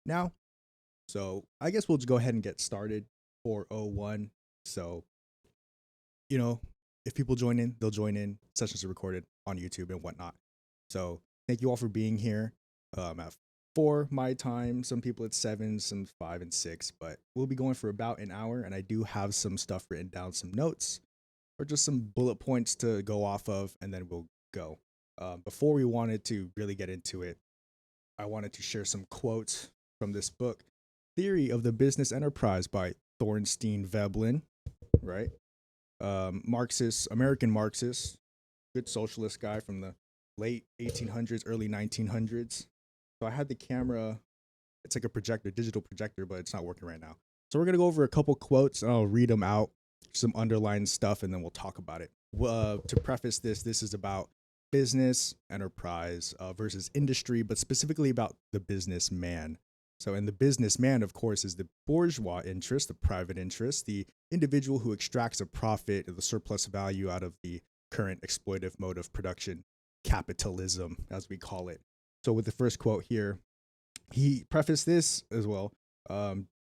now. So I guess we'll just go ahead and get started. 401. So, you know, if people join in, they'll join in. Sessions are recorded on YouTube and whatnot. So thank you all for being here. At 4 my time, some people at 7, some 5 and 6, but we'll be going for about an hour. And I do have some stuff written down, some notes or just some bullet points to go off of, and then we'll go. Before we wanted to really get into it, I wanted to share some quotes from this book, Theory of the Business Enterprise by Thornstein Veblen, right? Marxist, American Marxist, good socialist guy from the late 1800s, early 1900s. So I had the camera, it's like a projector, digital projector, but it's not working right now. So we're going to go over a couple quotes and I'll read them out, some underlined stuff, and then we'll talk about it. To preface this, this is about business, enterprise versus industry, but specifically about the businessman. So, and the businessman, of course, is the bourgeois interest, the private interest, the individual who extracts a profit or the surplus value out of the current exploitive mode of production, capitalism, as we call it. So, with the first quote here, he prefaced this as well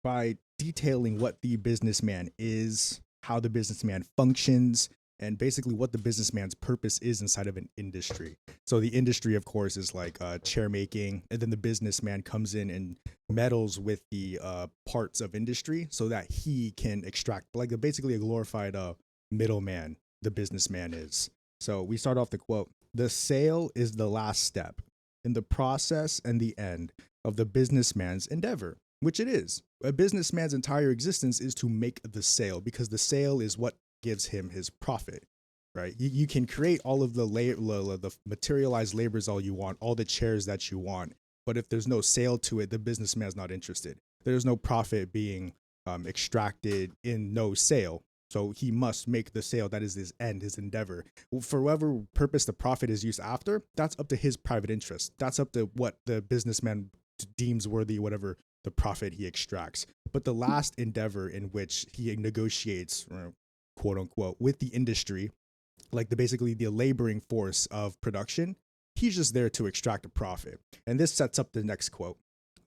by detailing what the businessman is, how the businessman functions, and basically what the businessman's purpose is inside of an industry. So the industry, of course, is like chair making, and then the businessman comes in and meddles with the parts of industry so that he can extract, like basically a glorified middleman. The businessman is. So we start off the quote: "The sale is the last step in the process and the end of the businessman's endeavor," which it is. A businessman's entire existence is to make the sale because the sale is what gives him his profit, right? You can create all of the materialized labors all you want, all the chairs that you want, but if there's no sale to it, the businessman's not interested. There's no profit being extracted in no sale. So he must make the sale. That is his end, his endeavor. For whatever purpose the profit is used after, that's up to his private interest. That's up to what the businessman deems worthy, whatever the profit he extracts. But the last endeavor in which he negotiates, quote unquote, with the industry, like basically the laboring force of production, he's just there to extract a profit. And this sets up the next quote: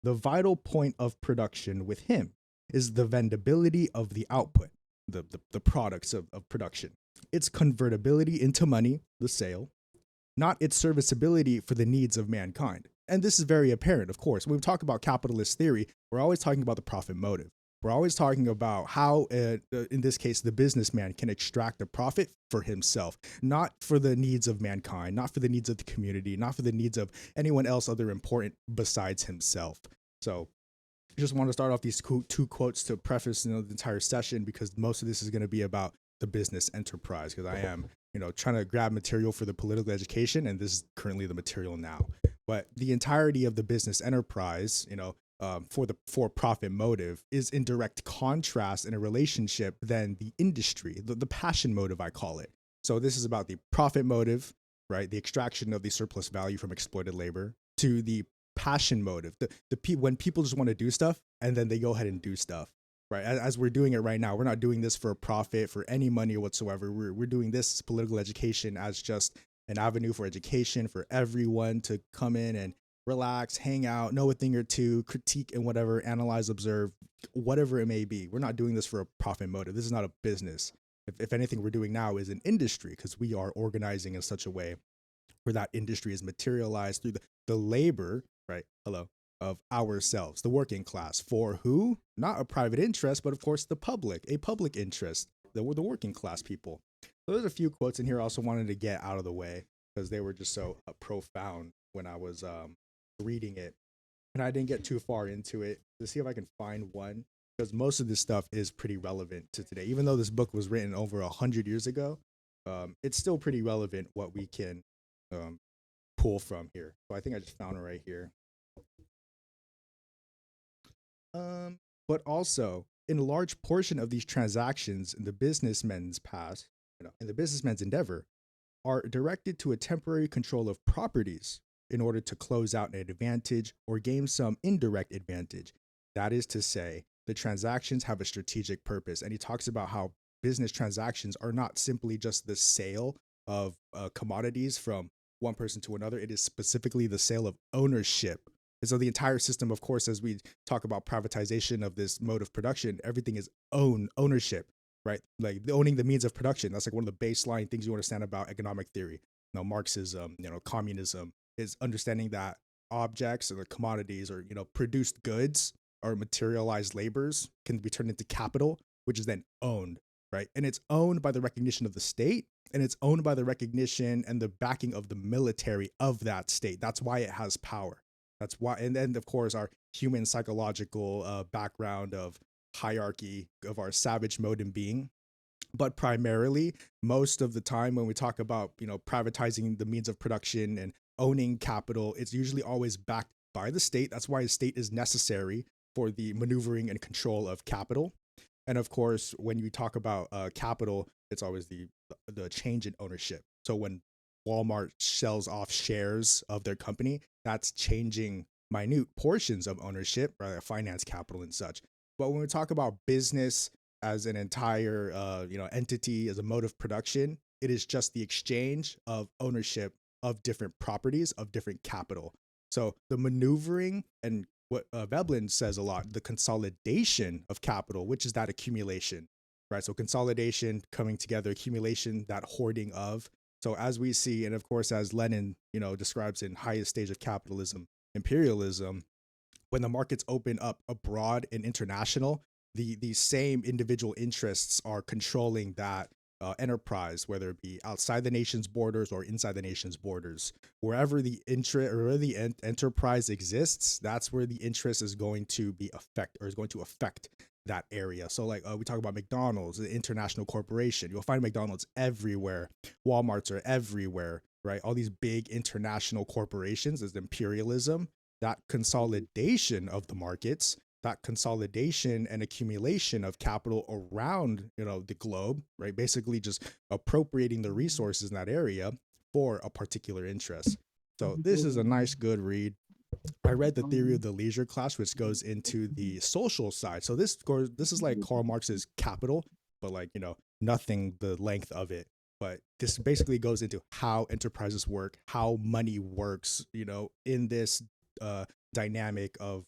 "The vital point of production with him is the vendability of the output, the products of production, its convertibility into money, the sale, not its serviceability for the needs of mankind." And this is very apparent, of course. When we talk about capitalist theory, we're always talking about the profit motive. We're always talking about how, in this case, the businessman can extract a profit for himself, not for the needs of mankind, not for the needs of the community, not for the needs of anyone else other important besides himself. So I just want to start off these two quotes to preface the entire session, because most of this is going to be about the business enterprise, because I am trying to grab material for the political education, and this is currently the material now. But the entirety of the business enterprise, for the for-profit motive, is in direct contrast in a relationship than the industry, the passion motive, I call it. So this is about the profit motive, right? The extraction of the surplus value from exploited labor, to the passion motive, when people just want to do stuff and then they go ahead and do stuff, right? As we're doing it right now, we're not doing this for a profit, for any money whatsoever. We're doing this political education as just an avenue for education for everyone to come in and relax, hang out, know a thing or two, critique and whatever, analyze, observe, whatever it may be. We're not doing this for a profit motive. This is not a business. If anything, we're doing now is an industry, because we are organizing in such a way where that industry is materialized through the labor, right? Hello. Of ourselves, the working class. For who? Not a private interest, but of course the public, a public interest. The working class people. So there's a few quotes in here I also wanted to get out of the way, because they were just so profound when I was reading it, and I didn't get too far into it to see if I can find one, because most of this stuff is pretty relevant to today. Even though this book was written over 100 years ago, it's still pretty relevant what we can pull from here. So I think I just found it right here. But also, in a large portion of these transactions in the businessman's past, in the businessman's endeavor, are directed to a temporary control of properties in order to close out an advantage or gain some indirect advantage. That is to say, the transactions have a strategic purpose. And he talks about how business transactions are not simply just the sale of commodities from one person to another. It is specifically the sale of ownership. And so the entire system, of course, as we talk about privatization of this mode of production, everything is ownership, right? Like owning the means of production. That's like one of the baseline things you understand about economic theory. Marxism, communism is understanding that objects or the commodities or produced goods or materialized labors can be turned into capital, which is then owned, right? And it's owned by the recognition of the state, and it's owned by the recognition and the backing of the military of that state. That's why it has power. That's why, and then of course our human psychological background of hierarchy of our savage mode in being. But primarily, most of the time when we talk about privatizing the means of production and owning capital, it's usually always backed by the state. That's why the state is necessary for the maneuvering and control of capital. And of course, when you talk about capital, it's always the change in ownership. So when Walmart sells off shares of their company, that's changing minute portions of ownership, right? Finance capital and such. But when we talk about business as an entire entity, as a mode of production, it is just the exchange of ownership of different properties of different capital. So the maneuvering and what Veblen says a lot, the consolidation of capital, which is that accumulation, right? So consolidation, coming together, accumulation, that hoarding of. So as we see, and of course, as Lenin, describes in Highest Stage of Capitalism, imperialism, when the markets open up abroad and international, the same individual interests are controlling that enterprise, whether it be outside the nation's borders or inside the nation's borders. Wherever the enterprise exists, that's where the interest is going to affect that area. So like we talk about McDonald's, the international corporation. You'll find McDonald's everywhere. Walmarts are everywhere, right? All these big international corporations is imperialism, that consolidation of the markets, that consolidation and accumulation of capital around the globe, right? Basically just appropriating the resources in that area for a particular interest. So this is a nice good read. I read The Theory of the Leisure class, which goes into the social side. So this is like Karl Marx's Capital, but like nothing the length of it. But this basically goes into how enterprises work, how money works, in this dynamic of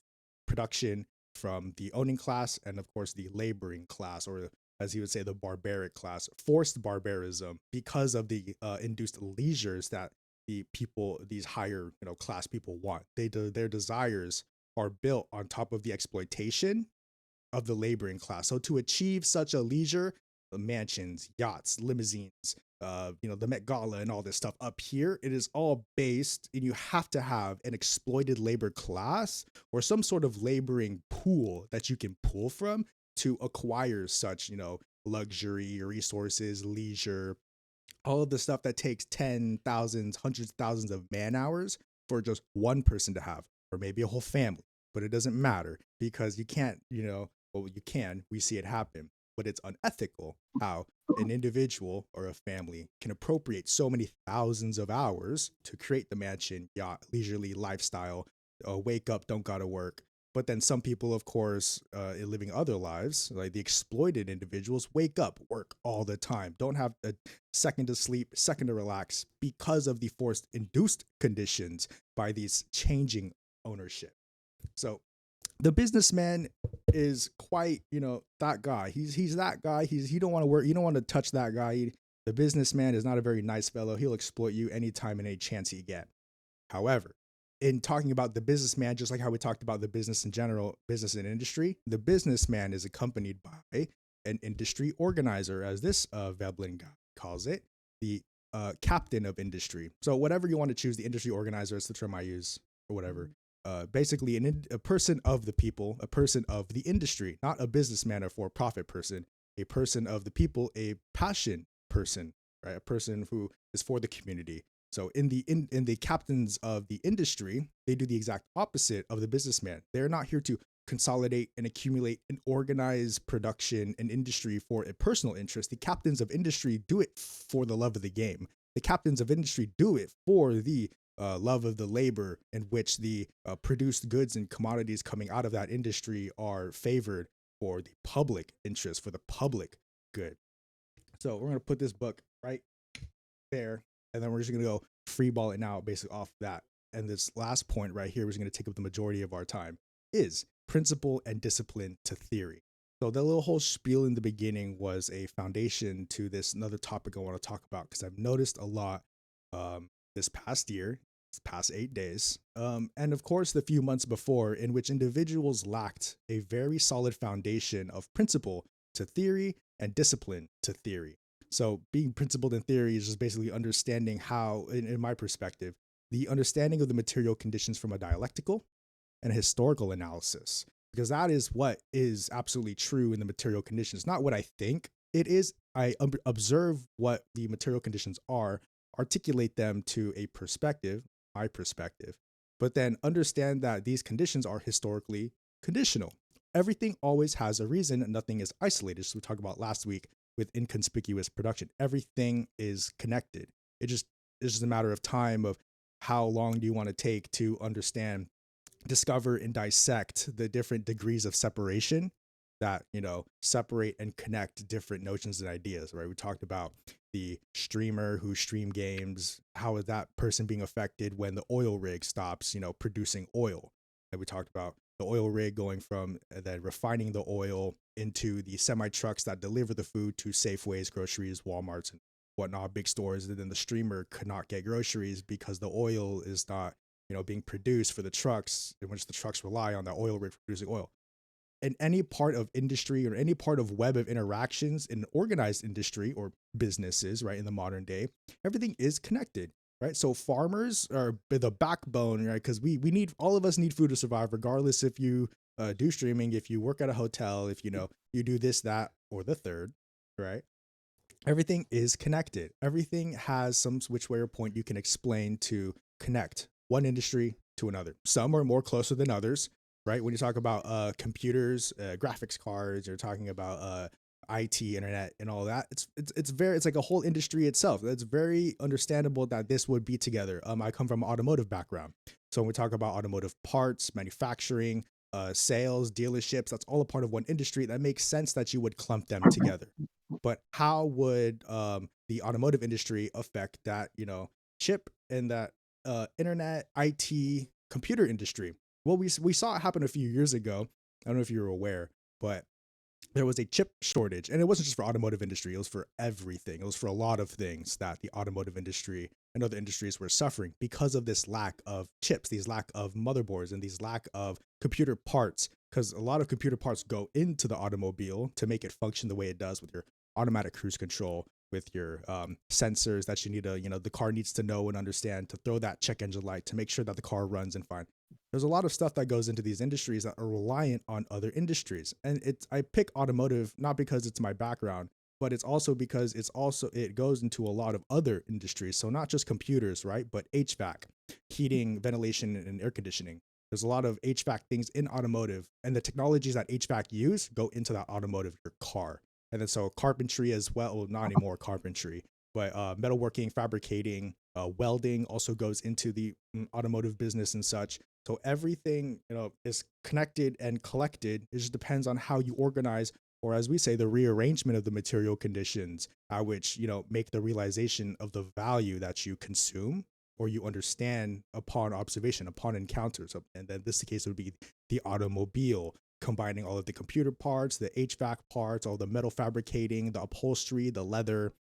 production from the owning class and of course the laboring class, or as he would say, the barbaric class, forced barbarism because of the induced leisures that the people, these higher class people want. Their desires are built on top of the exploitation of the laboring class. So to achieve such a leisure, the mansions, yachts, limousines, the Met Gala and all this stuff up here, it is all based, and you have to have an exploited labor class or some sort of laboring pool that you can pull from to acquire such, luxury, resources, leisure, all of the stuff that takes 10,000, hundreds of thousands of man hours for just one person to have, or maybe a whole family. But it doesn't matter because you can't, well, you can, we see it happen, but it's unethical how an individual or a family can appropriate so many thousands of hours to create the mansion, yacht, leisurely lifestyle, wake up, don't gotta work. But then some people, of course, living other lives, like the exploited individuals, wake up, work all the time, don't have a second to sleep, second to relax because of the forced induced conditions by these changing ownership. So the businessman is quite, that guy. He's that guy. He don't want to work. You don't want to touch that guy. The businessman is not a very nice fellow. He'll exploit you anytime and any chance he get. However, in talking about the businessman, just like how we talked about the business in general, business and industry, the businessman is accompanied by an industry organizer, as this Veblen guy calls it, the captain of industry. So whatever you want to choose, the industry organizer is the term I use, or whatever. Basically a person of the people, a person of the industry, not a businessman or for-profit person, a person of the people, a passion person, right? A person who is for the community. So in the captains of the industry, they do the exact opposite of the businessman. They're not here to consolidate and accumulate and organize production and industry for a personal interest. The captains of industry do it for the love of the game. The captains of industry do it for the love of the labor in which the produced goods and commodities coming out of that industry are favored for the public interest, for the public good. So we're going to put this book right there, and then we're just going to go freeball it now basically off that. and this last point right here, which is going to take up the majority of our time, is principle and discipline to theory. So the little whole spiel in the beginning was a foundation to this another topic I want to talk about, because I've noticed a lot this past year, this past 8 days, and of course the few months before, in which individuals lacked a very solid foundation of principle to theory and discipline to theory. So being principled in theory is just basically understanding how, in my perspective, the understanding of the material conditions from a dialectical and a historical analysis, because that is what is absolutely true in the material conditions, not what I think it is. I observe what the material conditions are, articulate them to a perspective, my perspective, but then understand that these conditions are historically conditional. Everything always has a reason, and nothing is isolated. So we talked about last week with inconspicuous production. Everything is connected. It's just a matter of time of how long do you want to take to understand, discover, and dissect the different degrees of separation that, separate and connect different notions and ideas, right? We talked about the streamer who stream games. How is that person being affected when the oil rig stops, producing oil? And we talked about the oil rig going from then refining the oil into the semi trucks that deliver the food to Safeways, groceries, Walmarts, and whatnot, big stores. And then the streamer could not get groceries because the oil is not, being produced for the trucks, in which the trucks rely on the oil rig for producing oil. In any part of industry or any part of web of interactions in organized industry or businesses, right, in the modern day, everything is connected, right? So farmers are the backbone, right? Because all of us need food to survive, regardless if you do streaming, if you work at a hotel, if you do this, that, or the third, right? Everything is connected. Everything has some which way or point you can explain to connect one industry to another. Some are more closer than others, right? When you talk about computers, graphics cards, you're talking about IT, internet, and all that. It's like a whole industry itself. It's very understandable that this would be together. I come from an automotive background, so when we talk about automotive parts, manufacturing, sales, dealerships, that's all a part of one industry. That makes sense that you would clump them together. But how would the automotive industry affect that, chip and that internet, IT, computer industry? Well, we saw it happen a few years ago. I don't know if you were aware, but there was a chip shortage, and it wasn't just for automotive industry. It was for everything. It was for a lot of things that the automotive industry and other industries were suffering because of this lack of chips, these lack of motherboards, and these lack of computer parts. Because a lot of computer parts go into the automobile to make it function the way it does, with your automatic cruise control, with your sensors that you need to, the car needs to know and understand to throw that check engine light to make sure that the car runs and fine. There's a lot of stuff that goes into these industries that are reliant on other industries. And I pick automotive not because it's my background, but it's also because it goes into a lot of other industries. So not just computers, right? But HVAC, heating, ventilation, and air conditioning. There's a lot of HVAC things in automotive, and the technologies that HVAC use go into that automotive, your car. And then so carpentry as well, not anymore carpentry, but metalworking, fabricating, welding also goes into the automotive business and such. So everything, is connected and collected. It just depends on how you organize, or as we say, the rearrangement of the material conditions, at which, make the realization of the value that you consume or you understand upon observation, upon encounter. So, and then this case would be the automobile, combining all of the computer parts, the HVAC parts, all the metal fabricating, the upholstery, the leather,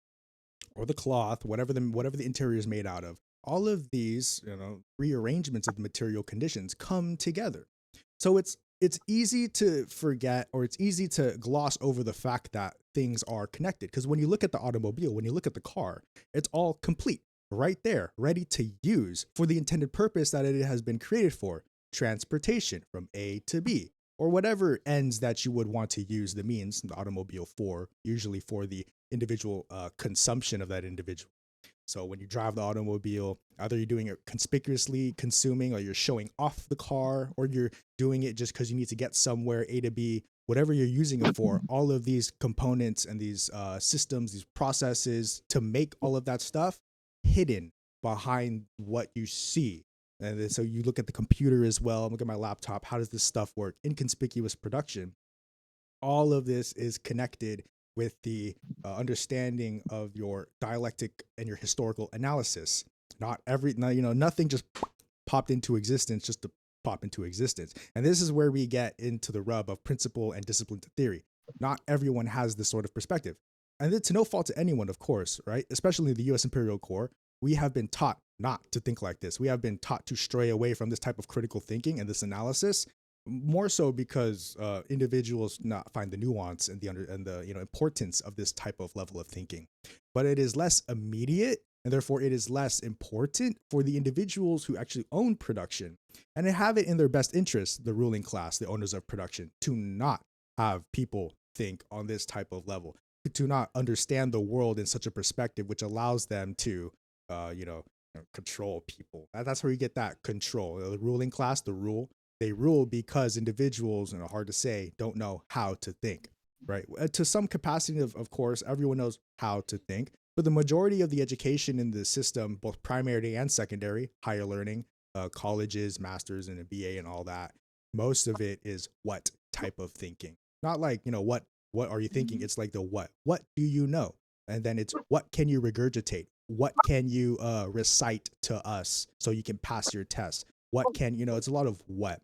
or the cloth, whatever the interior is made out of. All of these, rearrangements of the material conditions come together. So it's easy to forget, or it's easy to gloss over the fact that things are connected. Because when you look at the automobile, when you look at the car, it's all complete, right there, ready to use for the intended purpose that it has been created for: transportation from A to B, or whatever ends that you would want to use the means, the automobile for, usually for the individual consumption of that individual. So when you drive the automobile, either you're doing it conspicuously consuming, or you're showing off the car, or you're doing it just because you need to get somewhere A to B, whatever you're using it for. All of these components and these systems, these processes to make all of that stuff hidden behind what you see. And then, so you look at the computer as well. Look at my laptop. How does this stuff work? Inconspicuous production. All of this is connected with the understanding of your dialectic and your historical analysis. Nothing just popped into existence just to pop into existence. And this is where we get into the rub of principle and discipline to theory. Not everyone has this sort of perspective. And it's no fault to anyone, of course, right? Especially the US Imperial Corps. We have been taught not to think like this. We have been taught to stray away from this type of critical thinking and this analysis, more so because individuals not find the nuance and the importance of this type of level of thinking. But it is less immediate, and therefore it is less important for the individuals who actually own production and have it in their best interest, the ruling class, the owners of production, to not have people think on this type of level, to not understand the world in such a perspective which allows them to control people. That's where you get that control. The ruling class, the rule, they rule because individuals, hard to say, don't know how to think, right? To some capacity, of course, everyone knows how to think, but the majority of the education in the system, both primary and secondary, higher learning, colleges, masters, and a BA and all that, most of it is what type of thinking. Not like, what are you thinking? It's like the what. What do you know? And then it's what can you regurgitate? What can you recite to us so you can pass your test? What can, it's a lot of what.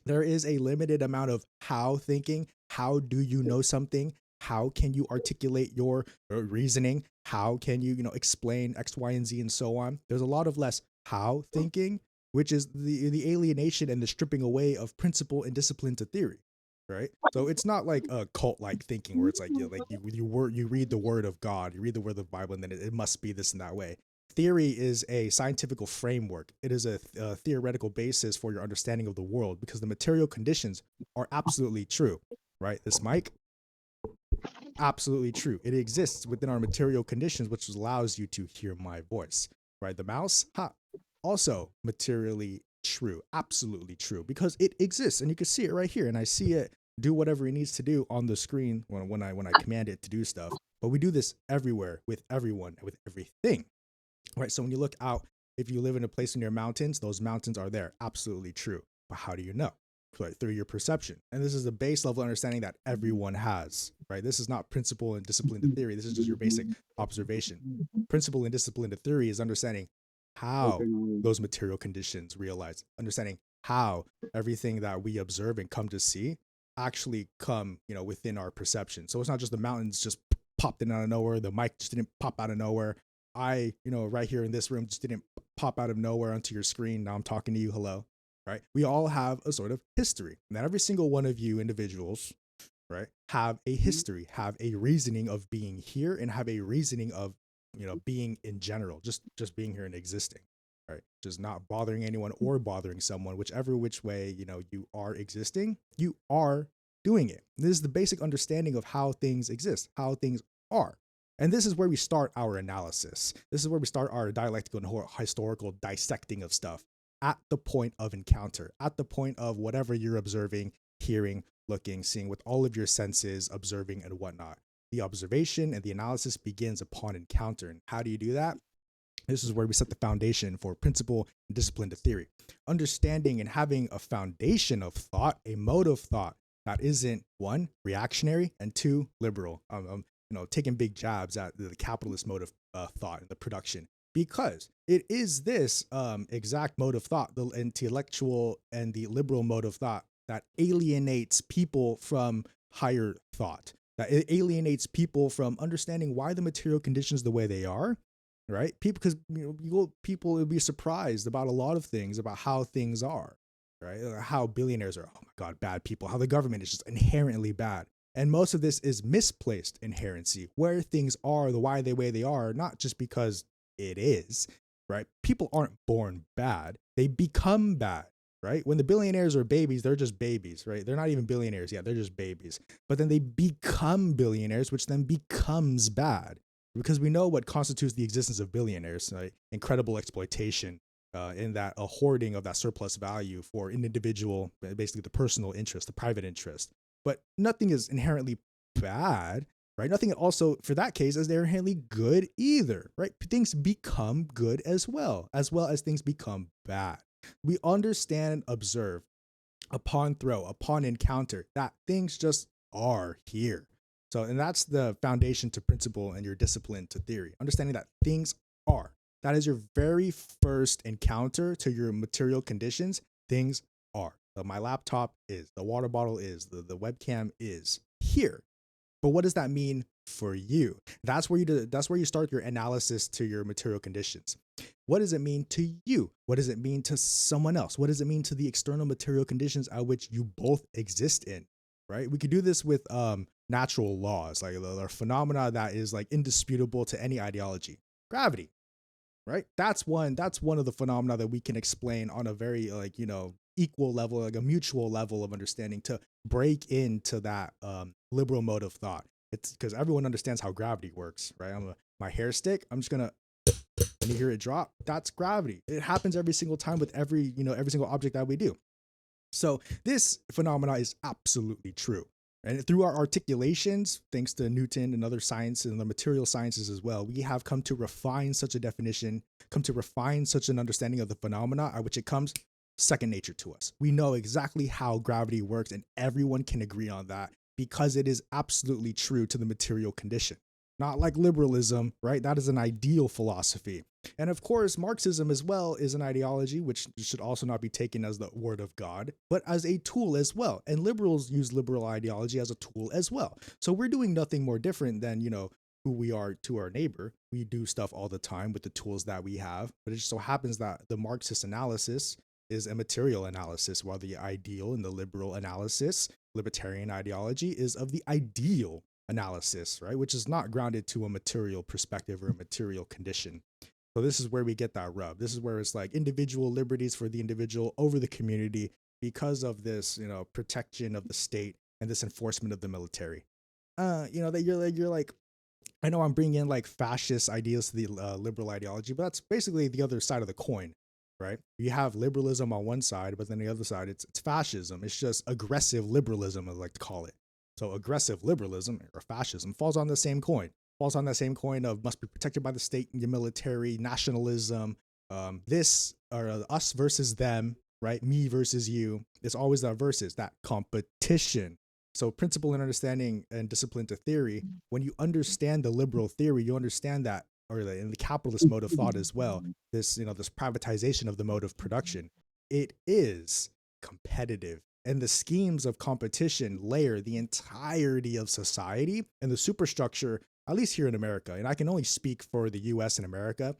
There is a limited amount of how thinking. How do you know something? How can you articulate your reasoning? How can you, explain X, Y, and Z and so on? There's a lot of less how thinking, which is the alienation and the stripping away of principle and discipline to theory. Right. So it's not like a cult like thinking where it's like, you read the word of God, you read the word of the Bible, and then it must be this and that way. Theory is a scientific framework. It is a theoretical basis for your understanding of the world because the material conditions are absolutely true. Right. This mic, absolutely true. It exists within our material conditions, which allows you to hear my voice. Right. The mouse, also materially true, absolutely true, because it exists and you can see it right here, and I see it do whatever it needs to do on the screen when I command it to do stuff. But we do this everywhere with everyone, with everything, right? So when you look out, if you live in a place near mountains, those mountains are there, absolutely true. But how do you know? Right, through your perception. And this is the base level understanding that everyone has, right? This is not principle and discipline to theory. This is just your basic observation. Principle and discipline to theory is understanding how those material conditions realize, understanding how everything that we observe and come to see actually come, within our perception. So it's not just the mountains just popped in out of nowhere. The mic just didn't pop out of nowhere. I, right here in this room just didn't pop out of nowhere onto your screen. Now I'm talking to you. Hello. Right. We all have a sort of history. Not every single one of you individuals, right, have a history, have a reasoning of being here, and have a reasoning of, being in general, just being here and existing, right? Just not bothering anyone or bothering someone, whichever which way, you are existing, you are doing it. This is the basic understanding of how things exist, how things are. And this is where we start our analysis. This is where we start our dialectical and historical dissecting of stuff at the point of encounter, at the point of whatever you're observing, hearing, looking, seeing with all of your senses, observing and whatnot. The observation and the analysis begins upon encounter. And how do you do that? This is where we set the foundation for principle and discipline to theory. Understanding and having a foundation of thought, a mode of thought that isn't, one, reactionary, and two, liberal. Taking big jabs at the capitalist mode of thought and the production, because it is this exact mode of thought, the intellectual and the liberal mode of thought, that alienates people from higher thought, that it alienates people from understanding why the material conditions the way they are, right? People, because people will be surprised about a lot of things, about how things are, right? How billionaires are, oh my God, bad people, how the government is just inherently bad. And most of this is misplaced inherency, where things are the why they way they are, not just because it is, right? People aren't born bad, they become bad. Right? When the billionaires are babies, they're just babies, right? They're not even billionaires yet. They're just babies. But then they become billionaires, which then becomes bad, because we know what constitutes the existence of billionaires, right? Incredible exploitation, in that a hoarding of that surplus value for an individual, basically the personal interest, the private interest. But nothing is inherently bad, right? Nothing also, for that case, is inherently good either, right? Things become good as well as things become bad. We understand, observe, upon throw, upon encounter, that things just are here. So, and that's the foundation to principle and your discipline to theory. Understanding that things are. That is your very first encounter to your material conditions. Things are. So my laptop is, the water bottle is, the webcam is here. But what does that mean for you? That's where you start your analysis to your material conditions. What does it mean to you? What does it mean to someone else? What does it mean to the external material conditions at which you both exist in? Right? We could do this with natural laws, like the phenomena that is like indisputable to any ideology. Gravity, right? That's one of the phenomena that we can explain on a very equal level, like a mutual level of understanding, to break into that liberal mode of thought. It's because everyone understands how gravity works, right? My hair stick, I'm just gonna, when you hear it drop, that's gravity. It happens every single time with every single object that we do. So this phenomena is absolutely true. And through our articulations, thanks to Newton and other sciences and the material sciences as well, we have come to refine such a definition, come to refine such an understanding of the phenomena at which it comes second nature to us. We know exactly how gravity works, and everyone can agree on that because it is absolutely true to the material condition. Not like liberalism, right? That is an ideal philosophy. And of course, Marxism as well is an ideology which should also not be taken as the word of God, but as a tool as well. And liberals use liberal ideology as a tool as well. So we're doing nothing more different than, who we are to our neighbor. We do stuff all the time with the tools that we have, but it just so happens that the Marxist analysis is a material analysis, while the ideal and the liberal analysis, libertarian ideology, is of the ideal analysis, right? Which is not grounded to a material perspective or a material condition. So this is where we get that rub. This is where it's like individual liberties for the individual over the community because of this, protection of the state and this enforcement of the military. That you're like, I know I'm bringing in like fascist ideas to the liberal ideology, but that's basically the other side of the coin, right? You have liberalism on one side, but then the other side, it's fascism. It's just aggressive liberalism, I like to call it. So aggressive liberalism or fascism falls on the same coin. Falls on that same coin of must be protected by the state and your military, nationalism, this or us versus them, right? Me versus you. It's always that versus, that competition. So principle and understanding and discipline to theory. When you understand the liberal theory, you understand that, or in the capitalist mode of thought as well, this privatization of the mode of production, it is competitive. And the schemes of competition layer the entirety of society and the superstructure, at least here in America. And I can only speak for the US and America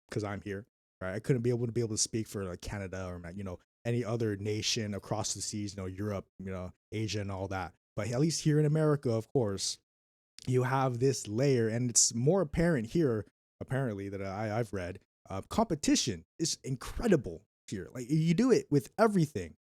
because I'm here, right? I couldn't be able to speak for like Canada or any other nation across the seas, Europe, Asia and all that. But at least here in America, of course, you have this layer, and it's more apparent here, apparently, that I've read. Competition is incredible here. Like you do it with everything.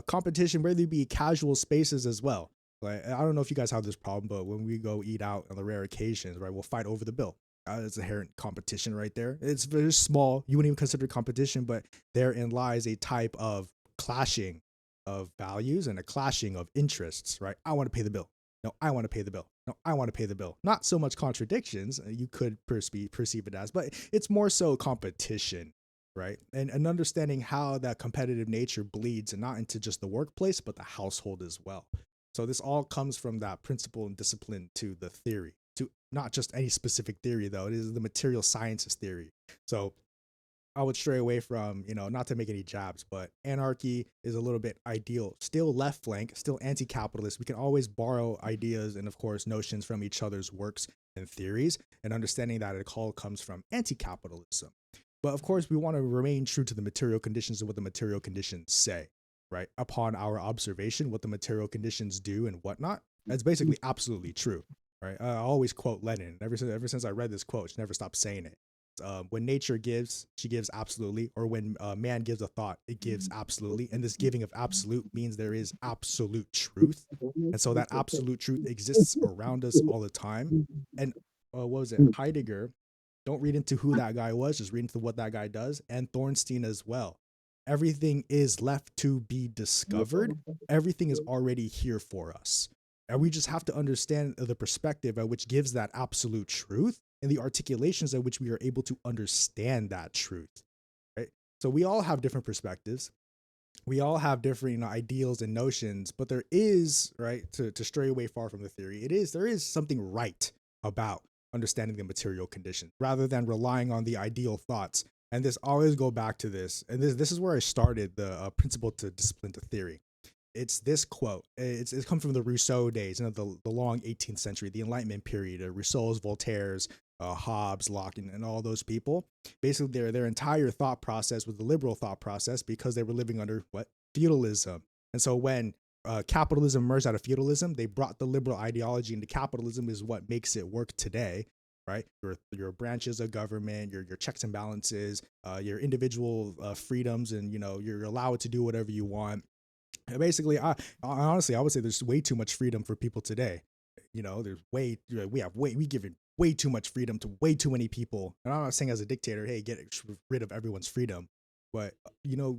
Competition, whether it be casual spaces as well. Like I don't know if you guys have this problem, but when we go eat out on the rare occasions, right, we'll fight over the bill. It's inherent competition right there. It's very small. You wouldn't even consider competition, but therein lies a type of clashing of values and a clashing of interests, right? I want to pay the bill. No, I want to pay the bill. No, I want to pay the bill. Not so much contradictions, you could perceive it as, but it's more so competition, right? And understanding how that competitive nature bleeds and not into just the workplace, but the household as well. So this all comes from that principle and discipline to the theory, to not just any specific theory, though. It is the material sciences theory. So I would stray away from, not to make any jabs, but anarchy is a little bit ideal. Still left flank, still anti-capitalist. We can always borrow ideas and, of course, notions from each other's works and theories, and understanding that it all comes from anti-capitalism. But of course, we want to remain true to the material conditions and what the material conditions say, right? Upon our observation, what the material conditions do and whatnot. That's basically absolutely true, right? I always quote Lenin. Ever since I read this quote, she never stopped saying it. When nature gives, she gives absolutely, or when man gives a thought, it gives absolutely. And this giving of absolute means there is absolute truth. And so that absolute truth exists around us all the time. And what was it? Heidegger, don't read into who that guy was, just read into what that guy does. And Thornstein as well. Everything is left to be discovered. Everything is already here for us. And we just have to understand the perspective at which gives that absolute truth and the articulations at which we are able to understand that truth, right? So we all have different perspectives. We all have different ideals and notions, but there is, right, to stray away far from the theory, there is something right about understanding the material condition rather than relying on the ideal thoughts. And this always go back to this, and this is where I started the principle to discipline to theory. It's this quote. It's come from the Rousseau days, the long 18th century, the Enlightenment period. Rousseau's, Voltaire's, Hobbes, Locke, and all those people. Basically, their entire thought process was the liberal thought process because they were living under what, feudalism. And so when capitalism emerged out of feudalism, they brought the liberal ideology into capitalism, is what makes it work today. Right, your branches of government, your checks and balances, your individual freedoms, and you're allowed to do whatever you want. And basically, honestly, I would say there's way too much freedom for people today. There's we give way too much freedom to way too many people. And I'm not saying as a dictator, hey, get rid of everyone's freedom, but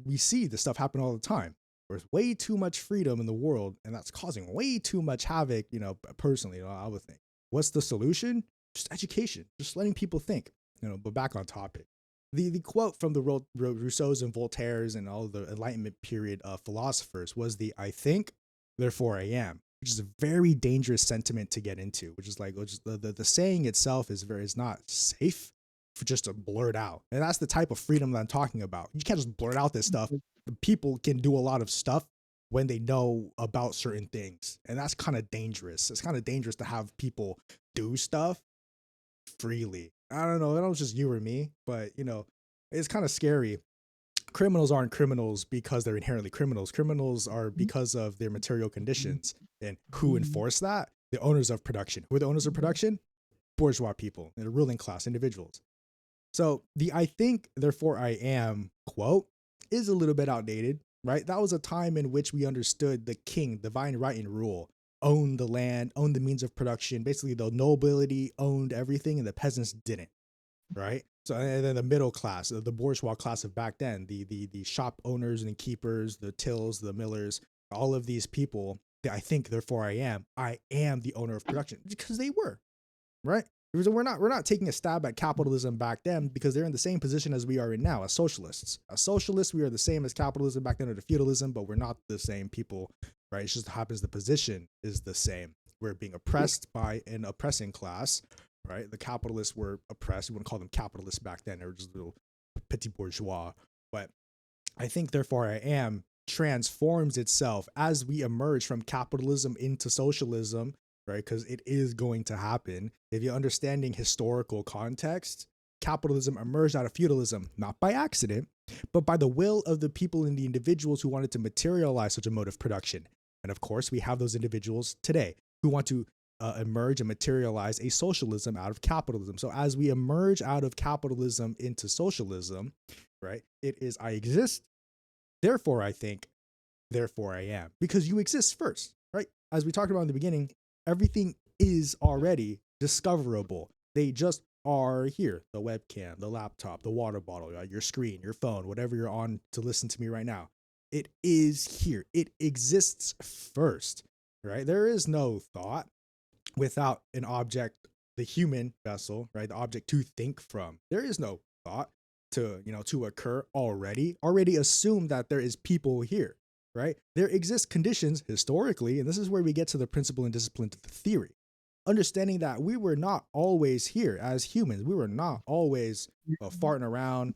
we see this stuff happen all the time. There's way too much freedom in the world, and that's causing way too much havoc. Personally, I would think, what's the solution? Just education, just letting people think. But back on topic. The quote from the Rousseau's and Voltaire's and all the Enlightenment period philosophers was I think, therefore I am, which is a very dangerous sentiment to get into, which is the saying itself is not safe for just to blurt out. And that's the type of freedom that I'm talking about. You can't just blurt out this stuff. People can do a lot of stuff when they know about certain things. And that's kind of dangerous. It's kind of dangerous to have people do stuff freely. I don't know. That was just you or me, but it's kind of scary. Criminals aren't criminals because they're inherently criminals. Criminals are because of their material conditions. And who enforce that? The owners of production. Who are the owners of production? Bourgeois people, the ruling class, individuals. So the I think, therefore I am quote is a little bit outdated, right? That was a time in which we understood the king, divine right and rule, owned the land, owned the means of production. Basically, the nobility owned everything and the peasants didn't, right? So, and then the middle class, the bourgeois class of back then, the shop owners and keepers, the tills, the millers, all of these people, I think, therefore I am the owner of production, because they were, right? We're not taking a stab at capitalism back then because they're in the same position as we are in now as socialists. As socialists, we are the same as capitalism back then under feudalism, but we're not the same people, right? It just happens the position is the same. We're being oppressed by an oppressing class, right? The capitalists were oppressed. You wouldn't call them capitalists back then. They were just little petit bourgeois. But I think, therefore I am transforms itself as we emerge from capitalism into socialism, right? Because it is going to happen. If you're understanding historical context, capitalism emerged out of feudalism, not by accident, but by the will of the people and the individuals who wanted to materialize such a mode of production. And of course, we have those individuals today who want to emerge and materialize a socialism out of capitalism. So as we emerge out of capitalism into socialism, right, it is I exist, therefore I think, therefore I am. Because you exist first, right? As we talked about in the beginning, everything is already discoverable. They just are here. The webcam, the laptop, the water bottle, your screen, your phone, whatever you're on to listen to me right now. It is here. It exists first, right? There is no thought without an object, the human vessel, right? The object to think from. There is no thought to occur already assume that there is people here, right? There exist conditions historically, and this is where we get to the principle and discipline to the theory. Understanding that we were not always here as humans. We were not always farting around,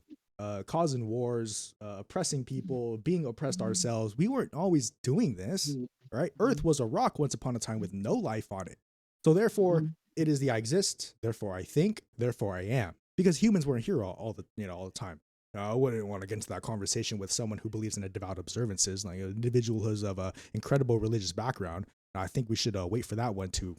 causing wars, oppressing people, being oppressed ourselves. We weren't always doing this, right? Earth was a rock once upon a time with no life on it. So therefore, it is the I exist, therefore I think, therefore I am. Because humans weren't here all the time. I wouldn't want to get into that conversation with someone who believes in a devout observances, like an individual who's of an incredible religious background. I think we should wait for that one to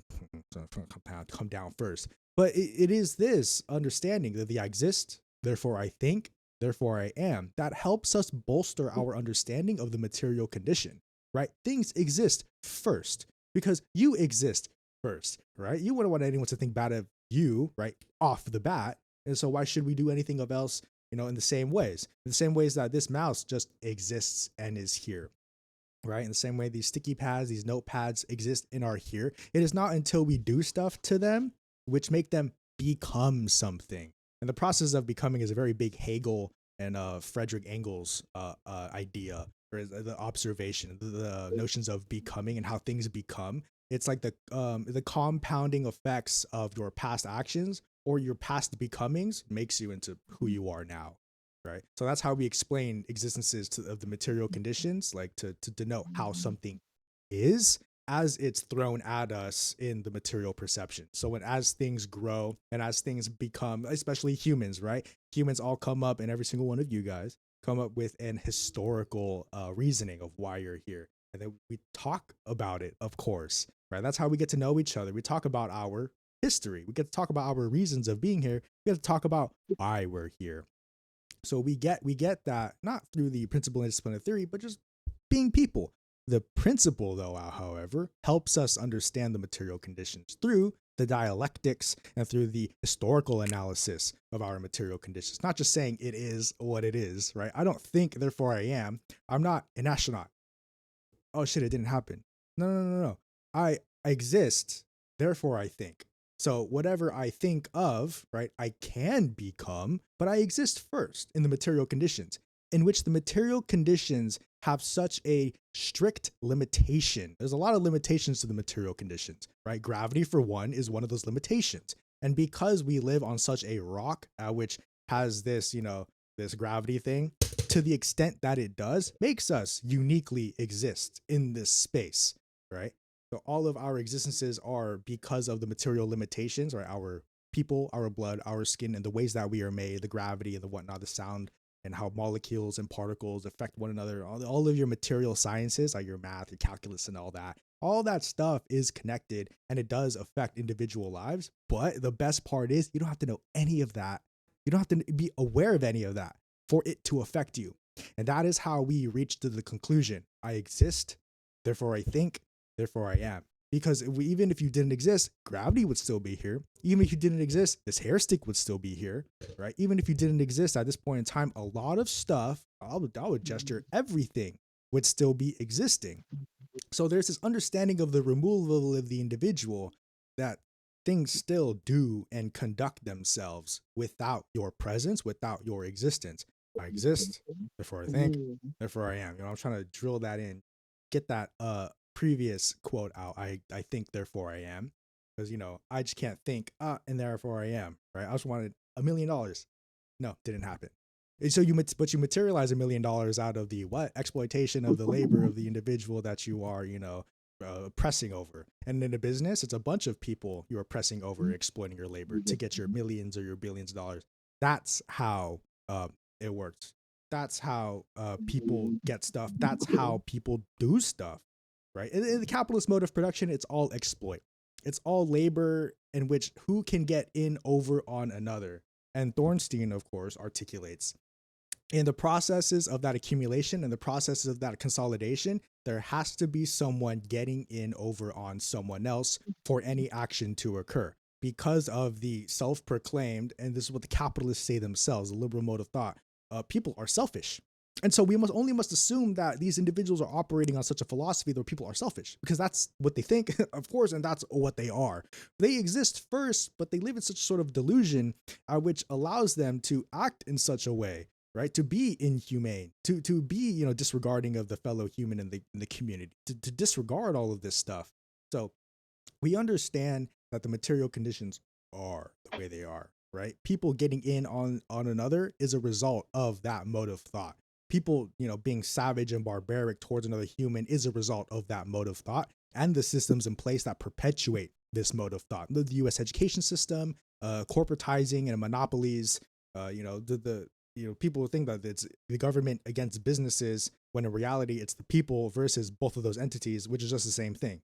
come down first. But it is this understanding that the I exist, therefore I think, therefore I am, that helps us bolster our understanding of the material condition, right? Things exist first because you exist first, right? You wouldn't want anyone to think bad of you, right, off the bat. And so why should we do anything of else, in the same ways? In the same ways that this mouse just exists and is here, right? In the same way these sticky pads, these notepads exist and are here. It is not until we do stuff to them which make them become something. And the process of becoming is a very big Hegel and Frederick Engels idea, or the observation, the notions of becoming and how things become. It's like the compounding effects of your past actions or your past becomings makes you into who you are now, right? So that's how we explain existences of the material conditions, like to denote how something is as it's thrown at us in the material perception. So when as things grow and as things become, especially humans, right? Humans all come up, and every single one of you guys come up with an historical reasoning of why you're here, and then we talk about it, of course, right? That's how we get to know each other. We talk about our history. We get to talk about our reasons of being here. We get to talk about why we're here. So we get that not through the principle and discipline of theory, but just being people. The principle, though, however, helps us understand the material conditions through the dialectics and through the historical analysis of our material conditions. Not just saying it is what it is, right? I don't think, therefore I am. I'm not an astronaut. Oh shit, it didn't happen. No, no, no, no. I exist, therefore I think. So whatever I think of, right, I can become, but I exist first in the material conditions, in which the material conditions have such a strict limitation. There's a lot of limitations to the material conditions, right? Gravity, for one, is one of those limitations. And because we live on such a rock, which has this, this gravity thing, to the extent that it does, makes us uniquely exist in this space, right? So all of our existences are because of the material limitations, right? Our people, our blood, our skin, and the ways that we are made, the gravity and the whatnot, the sound, and how molecules and particles affect one another. All of your material sciences, like your math, your calculus, and all that stuff is connected, and it does affect individual lives. But the best part is you don't have to know any of that. You don't have to be aware of any of that for it to affect you. And that is how we reach to the conclusion: I exist, therefore I think, therefore I am. Because even if you didn't exist, gravity would still be here. Even if you didn't exist, this hair stick would still be here, right? Even if you didn't exist at this point in time, a lot of stuff, I would gesture, everything would still be existing. So there's this understanding of the removal of the individual, that things still do and conduct themselves without your presence, without your existence. I exist, therefore I think, therefore I am. I'm trying to drill that in, get that previous quote out. I think, therefore I am. Because I just can't think, and therefore I am, right? I just wanted $1,000,000. No, didn't happen. And so you materialize $1,000,000 out of the what? Exploitation of the labor of the individual that you are, pressing over. And in a business, it's a bunch of people you are pressing over, exploiting your labor to get your millions or your billions of dollars. That's how it works. That's how people get stuff. That's how people do stuff, right? In the capitalist mode of production, it's all exploit. It's all labor in which who can get in over on another. And Thornstein, of course, articulates, in the processes of that accumulation and the processes of that consolidation, there has to be someone getting in over on someone else for any action to occur, because of the self-proclaimed, and this is what the capitalists say themselves, the liberal mode of thought, people are selfish. And so we must assume that these individuals are operating on such a philosophy that people are selfish, because that's what they think, of course, and that's what they are. They exist first, but they live in such sort of delusion, which allows them to act in such a way, right, to be inhumane, to be disregarding of the fellow human in the community, to disregard all of this stuff. So we understand that the material conditions are the way they are, right? People getting in on another is a result of that mode of thought. People, being savage and barbaric towards another human is a result of that mode of thought and the systems in place that perpetuate this mode of thought. The U.S. education system, corporatizing and monopolies, people think that it's the government against businesses, when in reality it's the people versus both of those entities, which is just the same thing,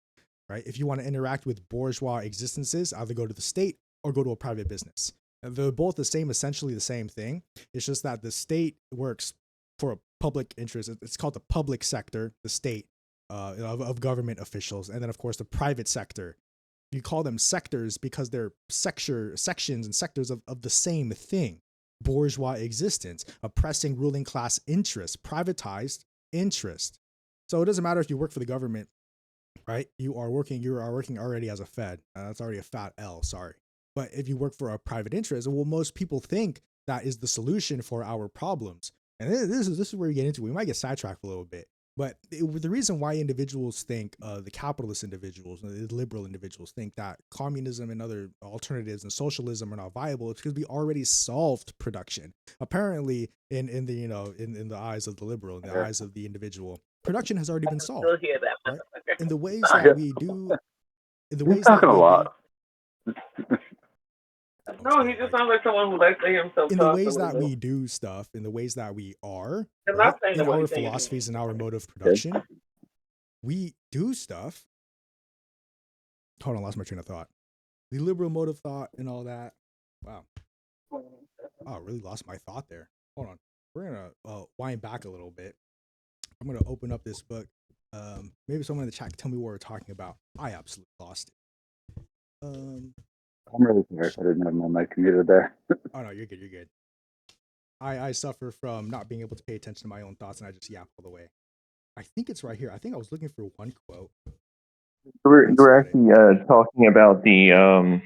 right? If you want to interact with bourgeois existences, either go to the state or go to a private business. They're both essentially the same thing. It's just that the state works for a public interest. It's called the public sector, the state, of government officials. And then, of course, the private sector. You call them sectors because they're sections and sectors of the same thing. Bourgeois existence, oppressing ruling class interest, privatized interest. So it doesn't matter if you work for the government, right? You are working already as a Fed. That's already a fat L, sorry. But if you work for a private interest, well, most people think that is the solution for our problems. And this is where we get into. We might get sidetracked a little bit. But the reason why individuals think, the capitalist individuals, the liberal individuals think that communism and other alternatives and socialism are not viable is because we already solved production. Apparently, in the in the eyes of the liberal, in the eyes of the individual, production has already been solved, Still hear that right? motherfucker. In the ways that we do, in the He's ways that talking a we do, lot. oh, it's No, me, he just right? sounds like someone who likes to hear himself In the talk a ways little that bit. we do stuff, in the ways that we are, I'm right? not saying In that what our he's saying is philosophies and our mode of Good. production, we do stuff. Hold on, I lost my train of thought. The liberal mode of thought and all that. Wow. Oh, I really lost my thought there. Hold on. We're gonna wind back a little bit. I'm gonna open up this book. Maybe someone in the chat can tell me what we're talking about. I absolutely lost it. I'm really sorry if I didn't have my mic muted there. Oh no, you're good. You're good. I suffer from not being able to pay attention to my own thoughts, and I just yap all the way. I think it's right here. I think I was looking for one quote. You were actually talking about the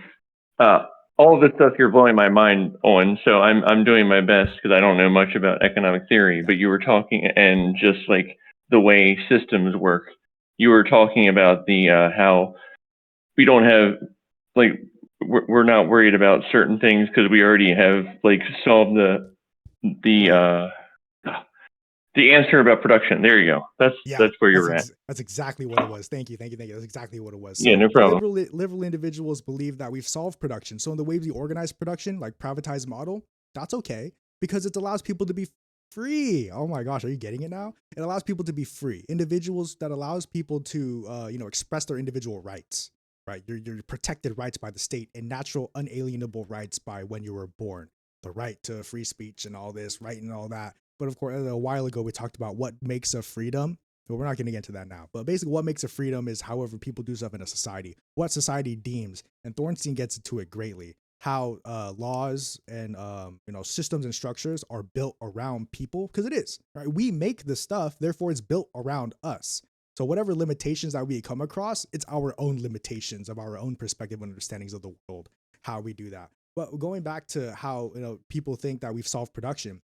all of the stuff you're blowing my mind on. So I'm doing my best because I don't know much about economic theory. But you were talking, and just like the way systems work, you were talking about the how we don't have, like, we're not worried about certain things because we already have like solved the Right. the answer about production. There you go. Yeah, That's where you're at. that's exactly what it was. Thank you. That's exactly what it was. Yeah, So no problem. liberal individuals believe that we've solved production. So in the way we organize production, like privatized model, that's okay because it allows people to be free. Oh my gosh, are you getting it now? It allows people to be free. Individuals that allows people to express their individual rights. Right, your protected rights by the state and natural unalienable rights by when you were born. The right to free speech and all this, right, and all that. But of course, a while ago, we talked about what makes a freedom. But we're not going to get into that now. But basically, what makes a freedom is however people do stuff in a society, what society deems. And Thornstein gets into it greatly. How laws and systems and structures are built around people, because it is, right? We make the stuff, therefore it's built around us. So whatever limitations that we come across, it's our own limitations of our own perspective and understandings of the world, how we do that. But going back to how people think that we've solved production,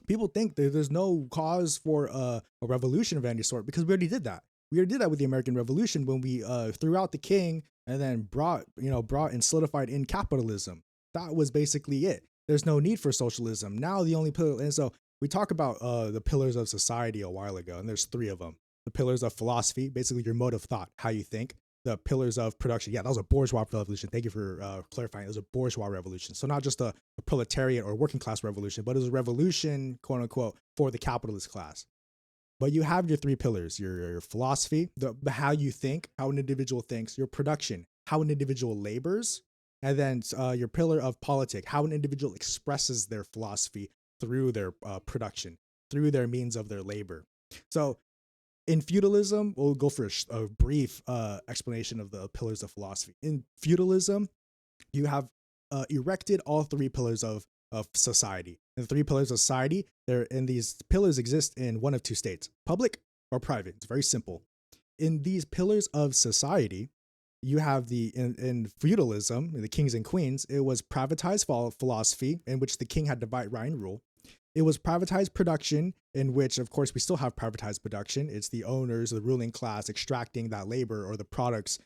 people think that there's no cause for a revolution of any sort because we already did that. We already did that with the American Revolution when we threw out the king and then brought and solidified in capitalism. That was basically it. There's no need for socialism. Now the only pillar, and so we talk about the pillars of society a while ago, and there's three of them. The pillars of philosophy, basically your mode of thought, how you think. The pillars of production. Yeah, that was a bourgeois revolution. Thank you for clarifying. It was a bourgeois revolution. So not just a proletariat or working class revolution, but it was a revolution, quote unquote, for the capitalist class. But you have your three pillars: your philosophy, the how you think, how an individual thinks; your production, how an individual labors; and then your pillar of politics, how an individual expresses their philosophy through their production, through their means of their labor. So in feudalism, we'll go for a brief explanation of the pillars of philosophy. In feudalism, you have erected all three pillars of society. And the three pillars of society, these pillars exist in one of two states: public or private. It's very simple. In these pillars of society, you have in feudalism, in the kings and queens, it was privatized philosophy, in which the king had divide, right, and rule. It was privatized production, in which, of course, we still have privatized production. It's the owners, the ruling class, extracting that labor or the products,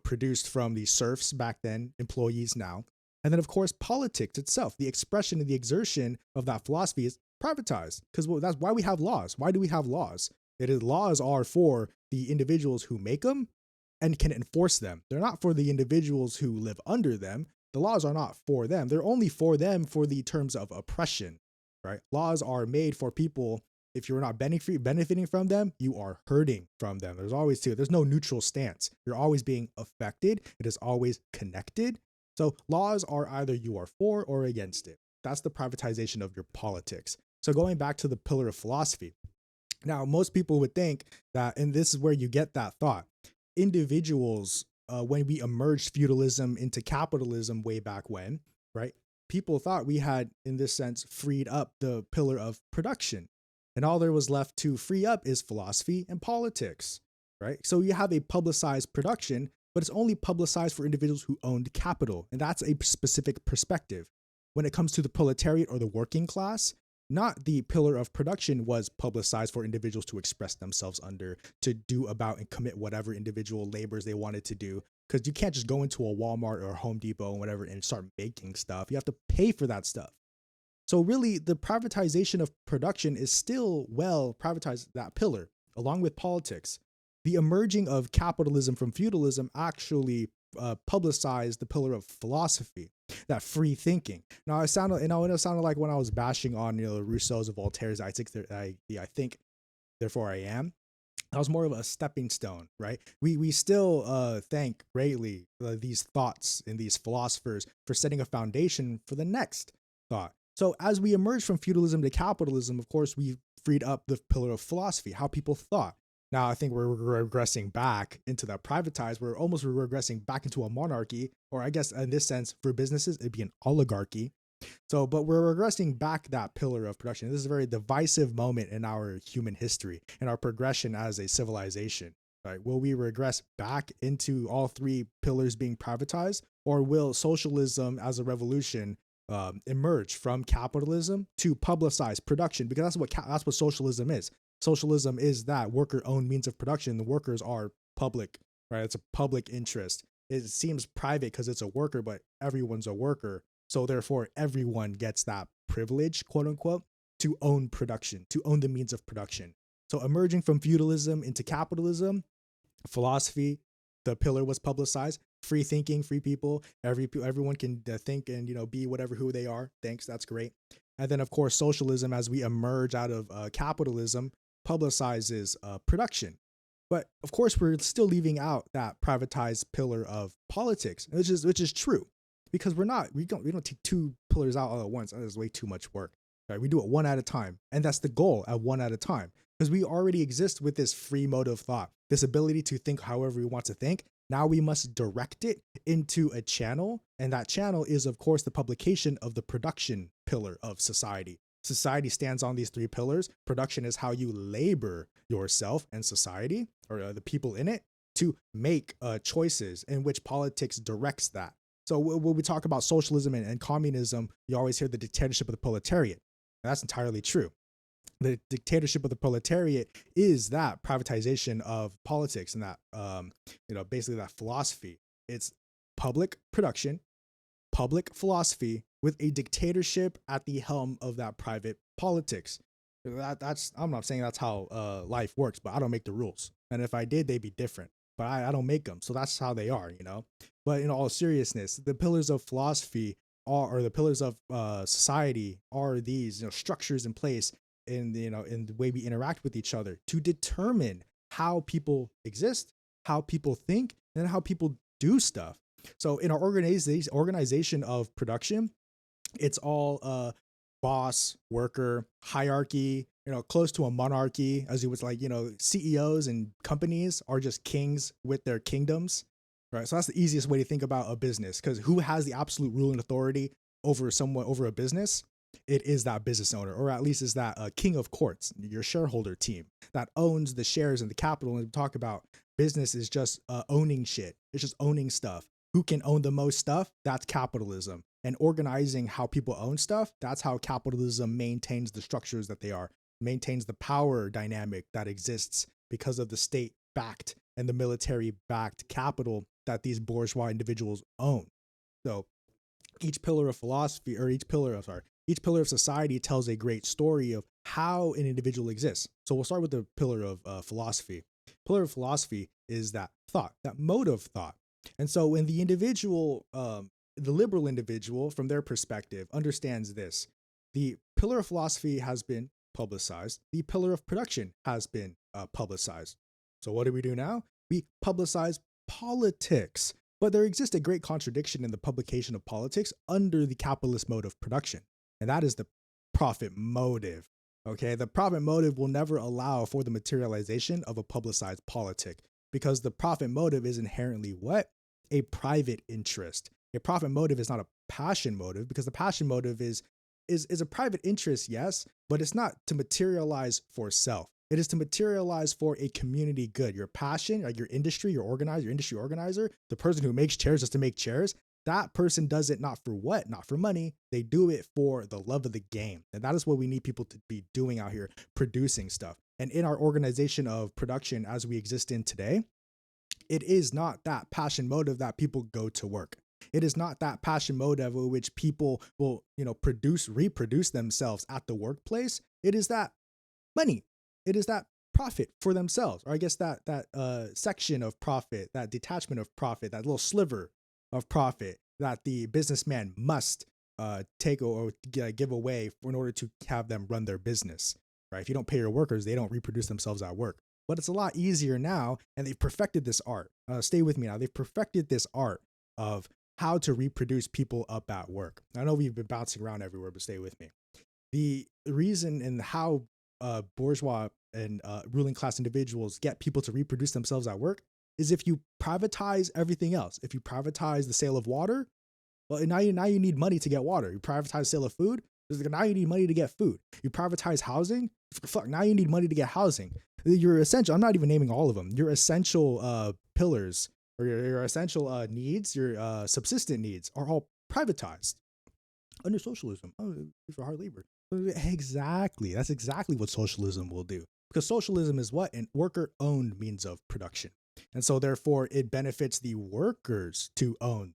produced from the serfs back then, employees now. And then, of course, politics itself, the expression and the exertion of that philosophy is privatized, because that's why we have laws. Why do we have laws? Laws are for the individuals who make them and can enforce them. They're not for the individuals who live under them. The laws are not for them. They're only for them for the terms of oppression. Right? Laws are made for people. If you're not benefiting from them, you are hurting from them. There's no neutral stance. You're always being affected. It is always connected. So laws are either you are for or against it. That's the privatization of your politics. So going back to the pillar of philosophy. Now, most people would think that, and this is where you get that thought, individuals, when we emerged feudalism into capitalism way back when, right? People thought we had, in this sense, freed up the pillar of production. And all there was left to free up is philosophy and politics, right? So you have a publicized production, but it's only publicized for individuals who owned capital. And that's a specific perspective. When it comes to the proletariat or the working class, not the pillar of production was publicized for individuals to express themselves under, to do about and commit whatever individual labors they wanted to do. Because you can't just go into a Walmart or a Home Depot and whatever and start making stuff. You have to pay for that stuff. So really, the privatization of production is still well privatized, that pillar, along with politics. The emerging of capitalism from feudalism actually publicized the pillar of philosophy, that free thinking. Now, it sounded like when I was bashing on Rousseau's or Voltaire's I think, therefore I am. That was more of a stepping stone, right? We still thank greatly these thoughts and these philosophers for setting a foundation for the next thought. So as we emerge from feudalism to capitalism, of course, we freed up the pillar of philosophy, how people thought. Now I think we're regressing back into that privatized. We're regressing back into a monarchy, or I guess in this sense, for businesses, it'd be an oligarchy. So, but we're regressing back that pillar of production. This is a very divisive moment in our human history and our progression as a civilization. Right? Will we regress back into all three pillars being privatized, or will socialism as a revolution emerge from capitalism to publicize production? Because that's what socialism is. Socialism is that worker-owned means of production. The workers are public, right? It's a public interest. It seems private because it's a worker, but everyone's a worker. So therefore, everyone gets that privilege, quote unquote, to own production, to own the means of production. So emerging from feudalism into capitalism, philosophy, the pillar was publicized. Free thinking, free people. Everyone can think and be whatever who they are. Thanks, that's great. And then of course, socialism, as we emerge out of capitalism, publicizes production. But of course, we're still leaving out that privatized pillar of politics, which is true, because we don't take two pillars out all at once. That is way too much work. Right? We do it one at a time, and that's the goal, at one at a time, because we already exist with this free mode of thought, this ability to think however we want to think. Now we must direct it into a channel, and that channel is, of course, the publication of the production pillar of society. Society stands on these three pillars. Production is how you labor yourself and society, or the people in it, to make choices in which politics directs that. So when we talk about socialism and communism, you always hear the dictatorship of the proletariat. That's entirely true. The dictatorship of the proletariat is that privatization of politics and that, basically that philosophy. It's public production, public philosophy, with a dictatorship at the helm of that private politics. I'm not saying that's how life works, but I don't make the rules. And if I did, they'd be different. But I don't make them, so that's how they are, But in all seriousness, the pillars of philosophy or the pillars of society are these structures in place in the way we interact with each other to determine how people exist, how people think, and how people do stuff. So in our organization of production, it's all boss, worker, hierarchy, close to a monarchy, as you would CEOs and companies are just kings with their kingdoms, right? So that's the easiest way to think about a business, because who has the absolute rule and authority over a business? It is that business owner, or at least is that king of courts, your shareholder team that owns the shares and the capital. And we talk about business is just owning shit. It's just owning stuff. Who can own the most stuff? That's capitalism. And organizing how people own stuff, that's how capitalism maintains the structures that they are, maintains the power dynamic that exists because of the state-backed and the military-backed capital that these bourgeois individuals own. So each pillar of philosophy, or each pillar of society tells a great story of how an individual exists. So we'll start with the pillar of philosophy. Pillar of philosophy is that thought, that mode of thought. And so when the individual, the liberal individual, from their perspective, understands this, the pillar of philosophy has been publicized. The pillar of production has been publicized. So what do we do now? We publicize politics. But there exists a great contradiction in the publication of politics under the capitalist mode of production, and that is the profit motive. Okay, the profit motive will never allow for the materialization of a publicized politic, because the profit motive is inherently what? A private interest. A profit motive is not a passion motive, because the passion motive is a private interest, yes, but it's not to materialize for self. It is to materialize for a community good. Your passion, like your industry organizer, the person who makes chairs just to make chairs, that person does it not for what? Not for money. They do it for the love of the game. And that is what we need people to be doing out here, producing stuff. And in our organization of production as we exist in today, it is not that passion motive that people go to work. It is not that passion motive in which people will, reproduce themselves at the workplace. It is that money. It is that profit for themselves, or I guess that section of profit, that detachment of profit, that little sliver of profit that the businessman must take or give away in order to have them run their business. Right? If you don't pay your workers, they don't reproduce themselves at work. But it's a lot easier now, and they've perfected this art. Stay with me now. They've perfected this art of how to reproduce people up at work. I know we've been bouncing around everywhere, but stay with me. The reason and how bourgeois and ruling class individuals get people to reproduce themselves at work is if you privatize everything else. If you privatize the sale of water, well, now you need money to get water. You privatize sale of food, now you need money to get food. You privatize housing, now you need money to get housing. Your essential, I'm not even naming all of them, your essential pillars or your essential needs, your subsistent needs are all privatized under socialism. Oh, for hard labor. Exactly. That's exactly what socialism will do. Because socialism is what? An worker-owned means of production. And so therefore it benefits the workers to own,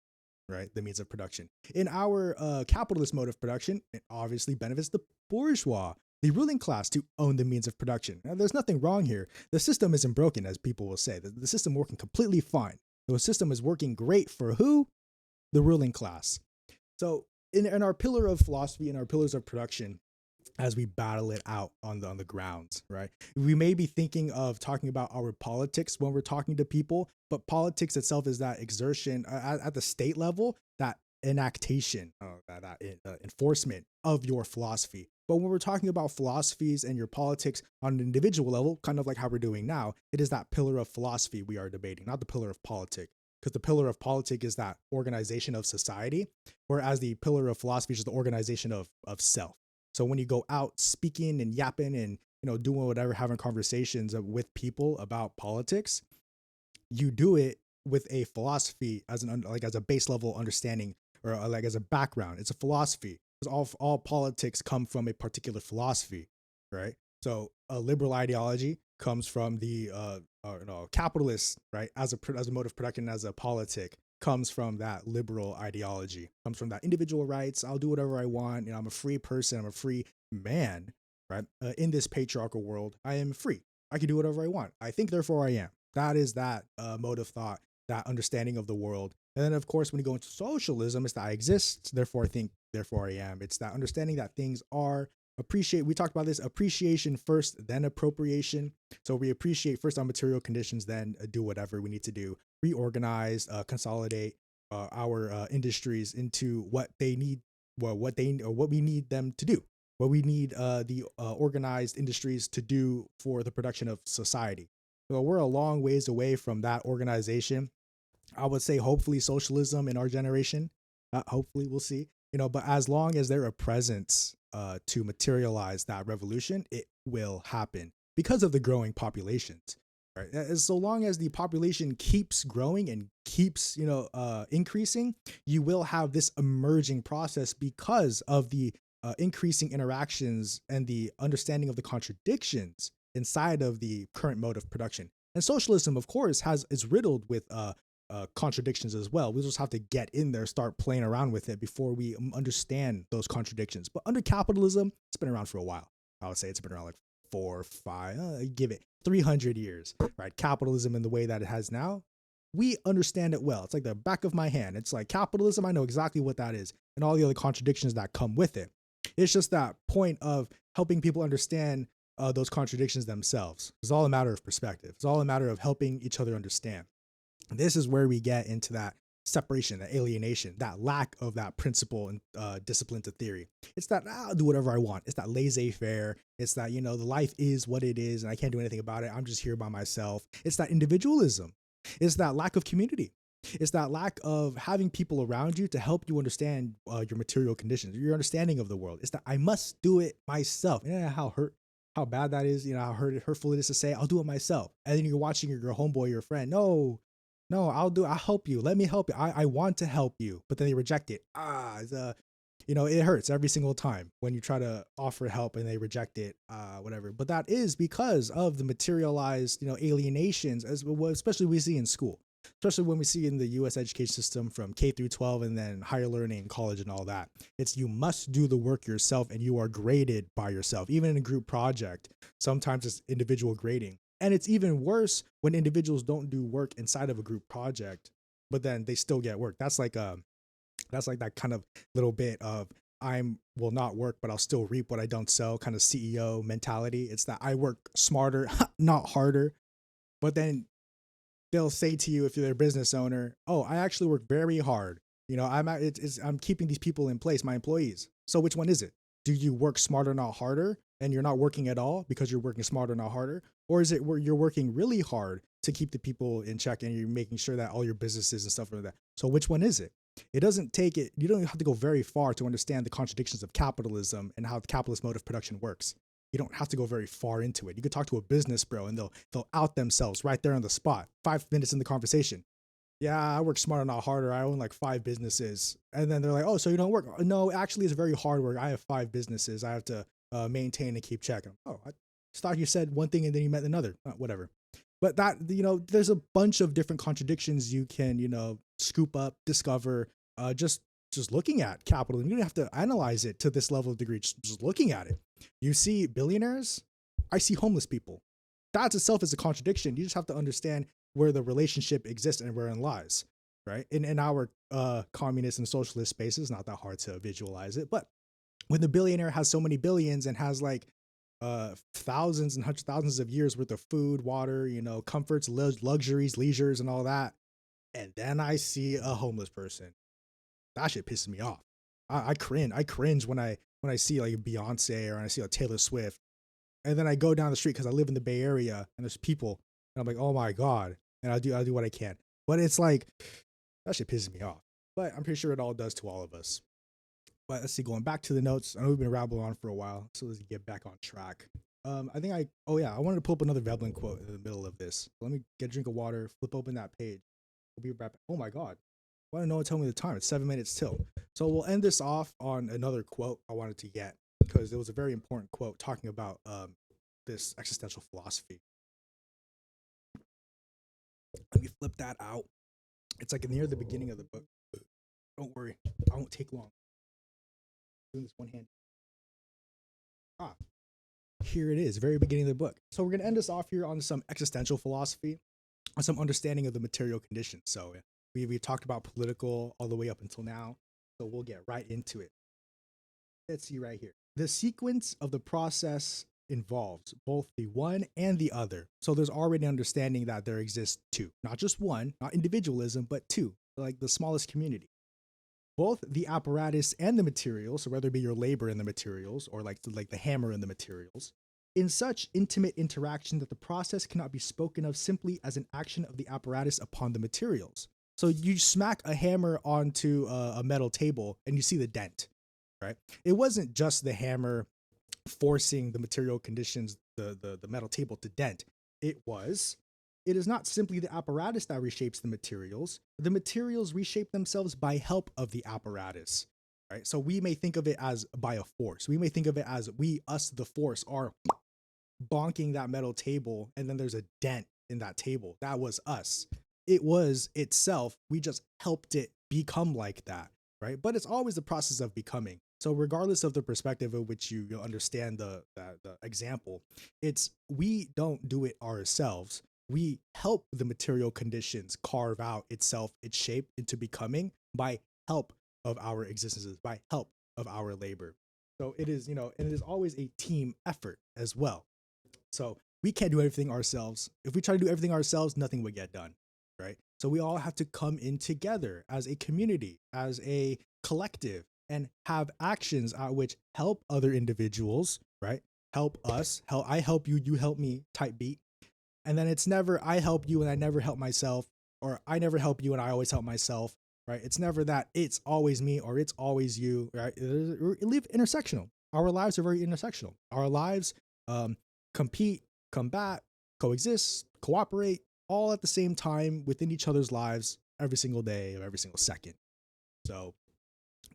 right, the means of production. In our capitalist mode of production, it obviously benefits the bourgeois, the ruling class, to own the means of production. Now, there's nothing wrong here. The system isn't broken, as people will say. The system working completely fine. The system is working great for who? The ruling class. So in our pillar of philosophy and our pillars of production, as we battle it out on the grounds, right? We may be thinking of talking about our politics when we're talking to people, but politics itself is that exertion at the state level, that enactation, that enforcement of your philosophy. But when we're talking about philosophies and your politics on an individual level, kind of like how we're doing now, it is that pillar of philosophy we are debating, not the pillar of politics. Because the pillar of politics is that organization of society, whereas the pillar of philosophy is the organization of self. So when you go out speaking and yapping and doing whatever, having conversations with people about politics, you do it with a philosophy as a base level understanding, or like as a background. It's a philosophy, because all politics come from a particular philosophy, right? So a liberal ideology comes from the capitalist, right, as a mode of production, as a politic, comes from that liberal ideology, comes from that individual rights. I'll do whatever I want. I'm a free person. I'm a free man, right? In this patriarchal world, I am free. I can do whatever I want. I think, therefore I am. That is that mode of thought, that understanding of the world. And then, of course, when you go into socialism, it's that I exist, therefore I think, therefore I am. It's that understanding that things are we talked about this, appreciation first, then appropriation. So we appreciate first on material conditions, then do whatever we need to do, reorganize, consolidate our industries into what they need, what we need them to do, what we need the organized industries to do for the production of society. So we're a long ways away from that organization. I would say hopefully socialism in our generation, hopefully we'll see, but as long as there are presence to materialize that revolution, it will happen because of the growing populations. Right? As so long as the population keeps growing and keeps, increasing, you will have this emerging process because of the increasing interactions and the understanding of the contradictions inside of the current mode of production. And socialism, of course, is riddled with contradictions as well. We just have to get in there, start playing around with it before we understand those contradictions. But under capitalism, it's been around for a while. I would say it's been around like 4, 5, give it 300 years, right? Capitalism in the way that it has now, we understand it well. It's like the back of my hand. It's like capitalism, I know exactly what that is and all the other contradictions that come with it. It's just that point of helping people understand those contradictions themselves. It's all a matter of perspective. It's all a matter of helping each other understand. This is where we get into that separation, that alienation, that lack of that principle and discipline to theory. It's that I'll do whatever I want. It's that laissez-faire. It's that, the life is what it is and I can't do anything about it. I'm just here by myself. It's that individualism. It's that lack of community. It's that lack of having people around you to help you understand your material conditions, your understanding of the world. It's that I must do it myself. How bad that is, how hurtful it is to say, I'll do it myself. And then you're watching your homeboy, your friend. No, No, I'll help you. Let me help you. I want to help you. But then they reject it. It hurts every single time when you try to offer help and they reject it, whatever. But that is because of the materialized, alienations, especially we see in school, especially when we see in the U.S. education system from K through 12 and then higher learning, college, and all that. It's you must do the work yourself, and you are graded by yourself. Even in a group project, sometimes it's individual grading, and it's even worse when individuals don't do work inside of a group project, but then they still get work. That's like that kind of little bit of I'm will not work, but I'll still reap what I don't sow kind of CEO mentality. It's that I work smarter, not harder. But then they'll say to you, if you're their business owner, oh, I actually work very hard. I'm keeping these people in place, my employees. So which one is it? Do you work smarter, not harder, and you're not working at all because you're working smarter, not harder? Or is it where you're working really hard to keep the people in check and you're making sure that all your businesses and stuff like that? So which one is it? It doesn't take it. You don't have to go very far to understand the contradictions of capitalism and how the capitalist mode of production works. You don't have to go very far into it. You could talk to a business bro and they'll out themselves right there on the spot. 5 minutes in the conversation. Yeah, I work smarter, not harder. I own like 5 businesses. And then they're like, oh, so you don't work? No, actually, it's very hard work. I have 5 businesses. I have to maintain and keep check. Oh, I thought you said one thing and then you meant another. Whatever. But that, there's a bunch of different contradictions you can, scoop up, discover, just looking at capitalism. You don't have to analyze it to this level of degree, just looking at it. You see billionaires, I see homeless people. That itself is a contradiction. You just have to understand where the relationship exists and wherein lies, right? In our communist and socialist spaces, not that hard to visualize it, but when the billionaire has so many billions and has like thousands and hundreds of thousands of years worth of food, water, comforts, luxuries, leisures, and all that, and then I see a homeless person, that shit pisses me off. I cringe when I see like Beyonce or I see like Taylor Swift, and then I go down the street because I live in the Bay Area and there's people, and I'm like, oh my god, and I'll do what I can, but it's like that shit pisses me off. But I'm pretty sure it all does to all of us. But let's see, going back to the notes, I know we've been rambling on for a while, so let's get back on track. I wanted to pull up another Veblen quote in the middle of this. Let me get a drink of water, flip open that page. We'll be right back. Oh my god. Why don't no one tell me the time? It's 7 minutes till. So we'll end this off on another quote I wanted to get because it was a very important quote talking about this existential philosophy. Let me flip that out. It's like near the beginning of the book. Don't worry, I won't take long. Doing this one hand. Here it is, very beginning of the book. So we're gonna end this off here on some existential philosophy, on some understanding of the material conditions. So we've talked about political all the way up until now. So we'll get right into it. Let's see right here. The sequence of the process involves both the one and the other. So there's already understanding that there exists two, not just one, not individualism, but two, like the smallest community. Both the apparatus and the materials, so whether it be your labor in the materials or like the hammer in the materials, in such intimate interaction that the process cannot be spoken of simply as an action of the apparatus upon the materials. So you smack a hammer onto a metal table and you see the dent, right? It wasn't just the hammer forcing the material conditions, the metal table to dent. It is not simply the apparatus that reshapes the materials. The materials reshape themselves by help of the apparatus, right? So we may think of it as by a force. We may think of it as us, the force, are bonking that metal table, and then there's a dent in that table. That was us. It was itself. We just helped it become like that, right? But it's always the process of becoming. So regardless of the perspective of which you understand the example, it's we don't do it ourselves. We help the material conditions carve out itself, its shape into becoming by help of our existences, by help of our labor. So it is, and it is always a team effort as well. So we can't do everything ourselves. If we try to do everything ourselves, nothing would get done, right? So we all have to come in together as a community, as a collective, and have actions which help other individuals, right? Help us, I help you, you help me type beat. And then it's never I help you and I never help myself, or I never help you and I always help myself, right? It's never that it's always me or it's always you, right? We live intersectional. Our lives are very intersectional. Our lives compete, combat, coexist, cooperate, all at the same time within each other's lives every single day of every single second. So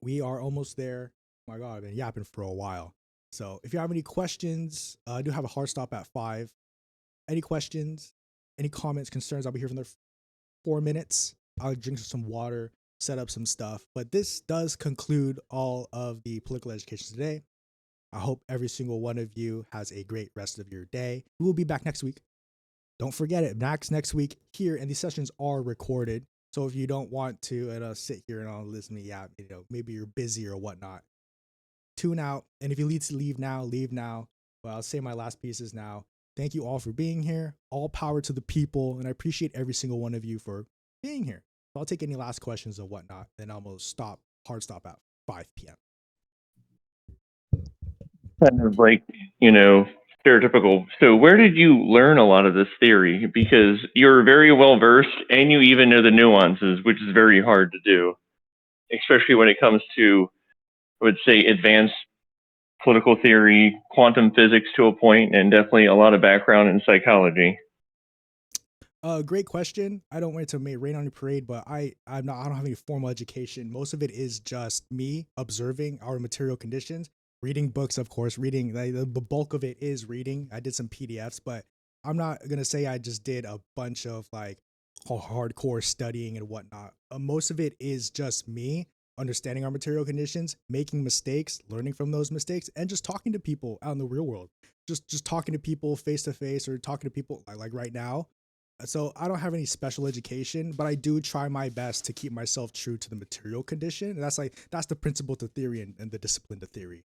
we are almost there. Oh my God, I've been yapping for a while. So if you have any questions, I do have a hard stop at 5. Any questions, any comments, concerns, I'll be here for another 4 minutes. I'll drink some water, set up some stuff. But this does conclude all of the political education today. I hope every single one of you has a great rest of your day. We will be back next week. Don't forget it, next week here, and these sessions are recorded. So if you don't want to sit here and listen to me, maybe you're busy or whatnot, tune out. And if you need to leave now, leave now. But I'll say my last pieces now. Thank you all for being here. All power to the people. And I appreciate every single one of you for being here. So I'll take any last questions or whatnot. Then I'm going to hard stop at 5 p.m. Kind of like, stereotypical. So where did you learn a lot of this theory? Because you're very well versed and you even know the nuances, which is very hard to do, especially when it comes to, I would say, advanced political theory, quantum physics to a point, and definitely a lot of background in psychology. Great question. I don't want to rain on your parade, but I don't have any formal education. Most of it is just me observing our material conditions, reading books, of course. Reading the bulk of it is reading. I did some PDFs, but I'm not gonna say I just did a bunch of like hardcore studying and whatnot. Most of it is just me understanding our material conditions, making mistakes, learning from those mistakes, and just talking to people out in the real world. Just talking to people face to face, or talking to people like right now. So I don't have any special education, but I do try my best to keep myself true to the material condition. And that's the principle to theory and the discipline to theory.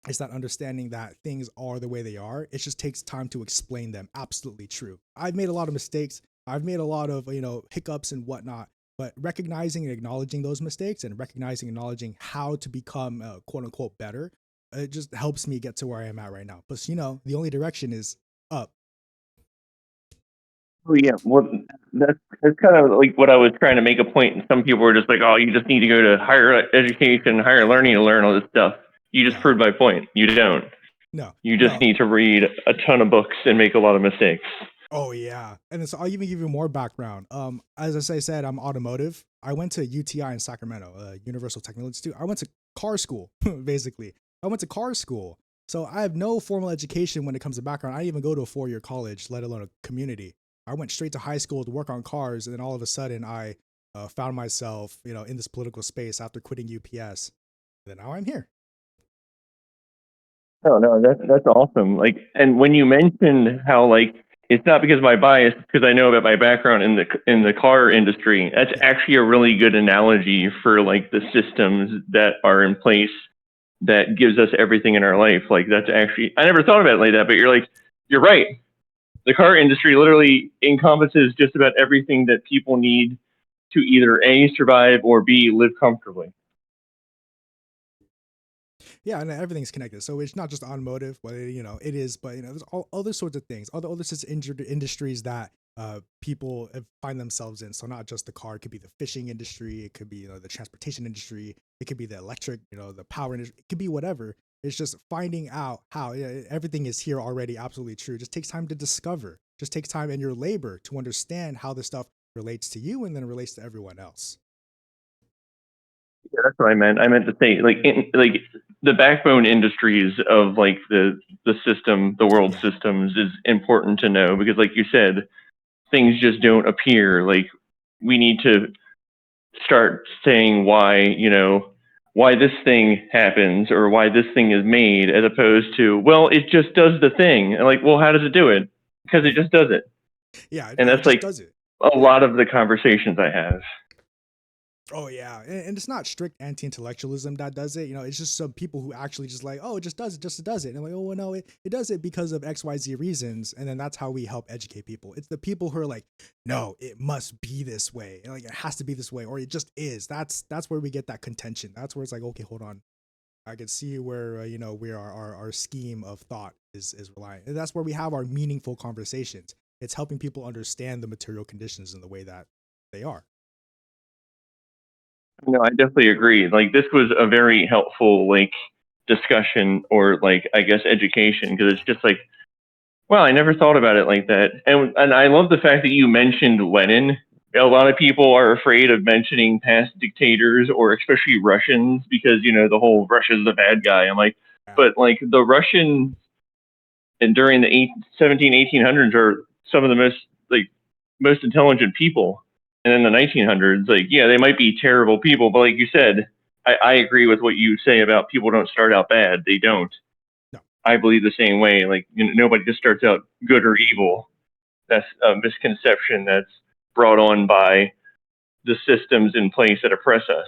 It's that understanding that things are the way they are. It just takes time to explain them. Absolutely true. I've made a lot of mistakes. I've made a lot of hiccups and whatnot. But recognizing and acknowledging those mistakes and recognizing and acknowledging how to become quote unquote better, it just helps me get to where I am at right now. But the only direction is up. Oh yeah, well, that's kind of like what I was trying to make a point. And some people were just like, "Oh, you just need to go to higher education, higher learning to learn all this stuff." You just proved my point. You don't. No. You just need to read a ton of books and make a lot of mistakes. Oh yeah, and so I'll even give you more background. As I said, I'm automotive. I went to UTI in Sacramento, Universal Technical Institute. I went to car school, basically. I went to car school, so I have no formal education when it comes to background. I didn't even go to a 4-year college, let alone a community. I went straight to high school to work on cars, and then all of a sudden, I found myself, in this political space after quitting UPS. And then now I'm here. No, that's awesome. Like, and when you mentioned how like it's not because of my bias, because I know about my background in the car industry. That's actually a really good analogy for like the systems that are in place that gives us everything in our life. Like that's actually, I never thought about it like that, but you're right. The car industry literally encompasses just about everything that people need to either A, survive, or B, live comfortably. Yeah, and everything's connected. So it's not just automotive, but it is. But there's all other sorts of things, other sorts of industries that people find themselves in. So not just the car; it could be the fishing industry, it could be the transportation industry, it could be the electric, the power industry, it could be whatever. It's just finding out how everything is here already. Absolutely true. It just takes time to discover. Just takes time and your labor to understand how this stuff relates to you and then relates to everyone else. Yeah, that's what I meant. I meant to say, like, like the backbone industries of like the system, the world systems, is important to know because, like you said, things just don't appear. Like, we need to start saying why this thing happens or why this thing is made, as opposed to, well, it just does the thing. And like, well, how does it do it? Because it just does it. Yeah, And that's like does it. A lot of the conversations I have. Oh yeah, and it's not strict anti-intellectualism that does it. It's just some people who actually just like, oh, it just does it, just does it. And I'm like, oh well, no, it does it because of XYZ reasons, and then that's how we help educate people. It's the people who are like, no, it must be this way, and like it has to be this way, or it just is. That's where we get that contention. That's where it's like, okay, hold on, I can see where where our scheme of thought is relying, and that's where we have our meaningful conversations. It's helping people understand the material conditions in the way that they are. No, I definitely agree. Like this was a very helpful like discussion or like I guess education because it's just like Well, I never thought about it like that. And I love the fact that you mentioned Lenin. A lot of people are afraid of mentioning past dictators or especially Russians because, the whole Russia's the bad guy. I'm like, Yeah. but like the Russians and during the 1800s are some of the most intelligent people. And in the 1900s, yeah, they might be terrible people, but like you said, I agree with what you say about people don't start out bad. They don't. No. I believe the same way. Like, nobody just starts out good or evil. That's a misconception that's brought on by the systems in place that oppress us.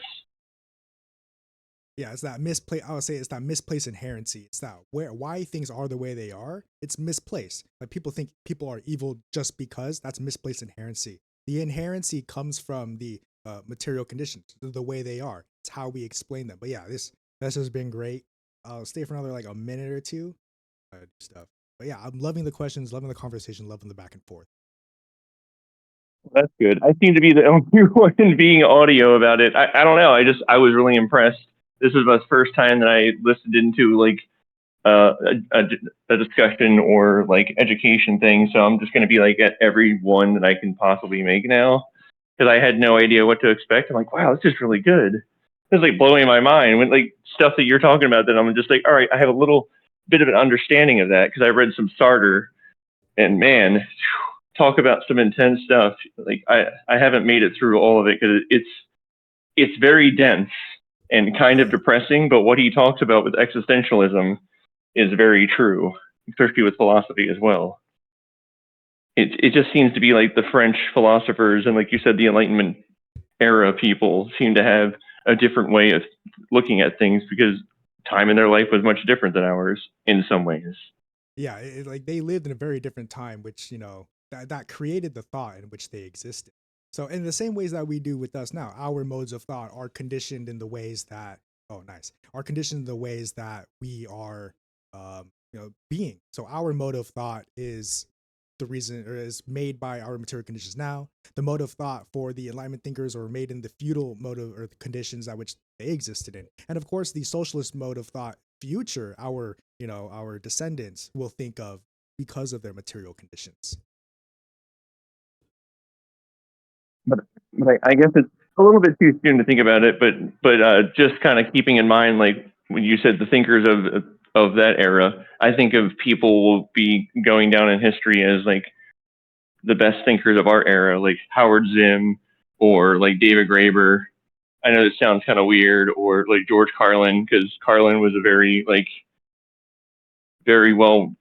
Yeah, it's that misplaced. I would say it's that misplaced inherency. It's that why things are the way they are. It's misplaced. Like people think people are evil just because that's misplaced inherency. The inherency comes from the material conditions, the way they are. It's how we explain them. But yeah, this has been great. I'll stay for another like a minute or two. Stuff. But yeah, I'm loving the questions, loving the conversation, loving the back and forth. That's good. I seem to be the only one being audio about it. I don't know. I was really impressed. This was my first time that I listened into like a discussion or like education thing. So I'm just going to be like at every one that I can possibly make now because I had no idea what to expect. I'm like, wow, this is really good. It's like blowing my mind when like stuff that you're talking about that I'm just like, all right, I have a little bit of an understanding of that because I read some Sartre and man, talk about some intense stuff. Like I haven't made it through all of it because it's very dense and kind of depressing. But what he talks about with existentialism is very true, especially with philosophy as well. It just seems to be like the French philosophers and like you said, the Enlightenment era people seem to have a different way of looking at things because time in their life was much different than ours in some ways. Yeah, like they lived in a very different time, which that created the thought in which they existed. So in the same ways that we do with us now, our modes of thought are conditioned in the ways that are conditioned in the ways that we are being. So our mode of thought is the reason or is made by our material conditions now. The mode of thought for the Enlightenment thinkers are made in the feudal mode of or the conditions at which they existed in. And of course the socialist mode of thought future, our descendants will think of because of their material conditions. But I guess it's a little bit too soon to think about it. But just kind of keeping in mind, like when you said the thinkers of that era, I think of people will be going down in history as like the best thinkers of our era, like Howard Zinn or like David Graeber. I know this sounds kind of weird, or like George Carlin, because Carlin was a very well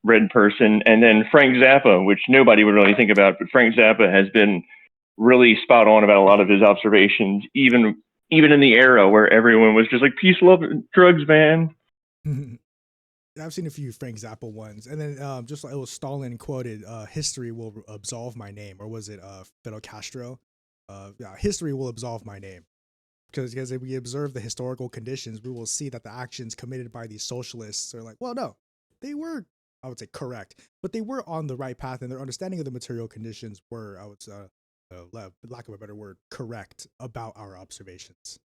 read person, and then Frank Zappa, which nobody would really think about, but Frank Zappa has been really spot on about a lot of his observations, even in the era where everyone was just like peace, love, drugs, man. I've seen a few Frank Zappa ones, and then just like it was Stalin quoted, "History will absolve my name," or was it Fidel Castro? Yeah, history will absolve my name, because if we observe the historical conditions, we will see that the actions committed by these socialists are like, well, no, they were, I would say, correct, but they were on the right path, and their understanding of the material conditions were, I would say, lack of a better word, correct about our observations.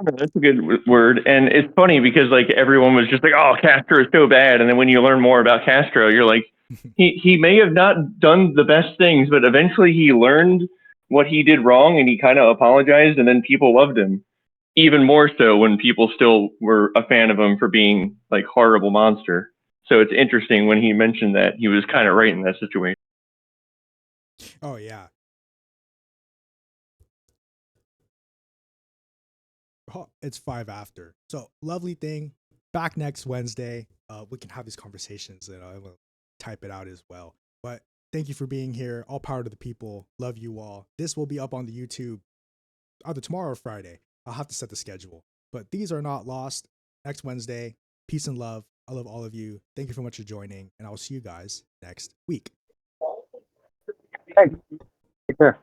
That's a good word, and it's funny because like everyone was just like, "Oh, Castro is so bad," and then when you learn more about Castro, you're like, he may have not done the best things, but eventually he learned what he did wrong, and he kind of apologized, and then people loved him even more so when people still were a fan of him for being like horrible monster. So it's interesting when he mentioned that he was kind of right in that situation. Oh yeah. Oh, it's 5 after. So lovely thing. Back next Wednesday. We can have these conversations, and I will type it out as well. But thank you for being here. All power to the people. Love you all. This will be up on the YouTube either tomorrow or Friday. I'll have to set the schedule. But these are not lost. Next Wednesday. Peace and love. I love all of you. Thank you so much for joining, and I will see you guys next week. Thanks. Take care.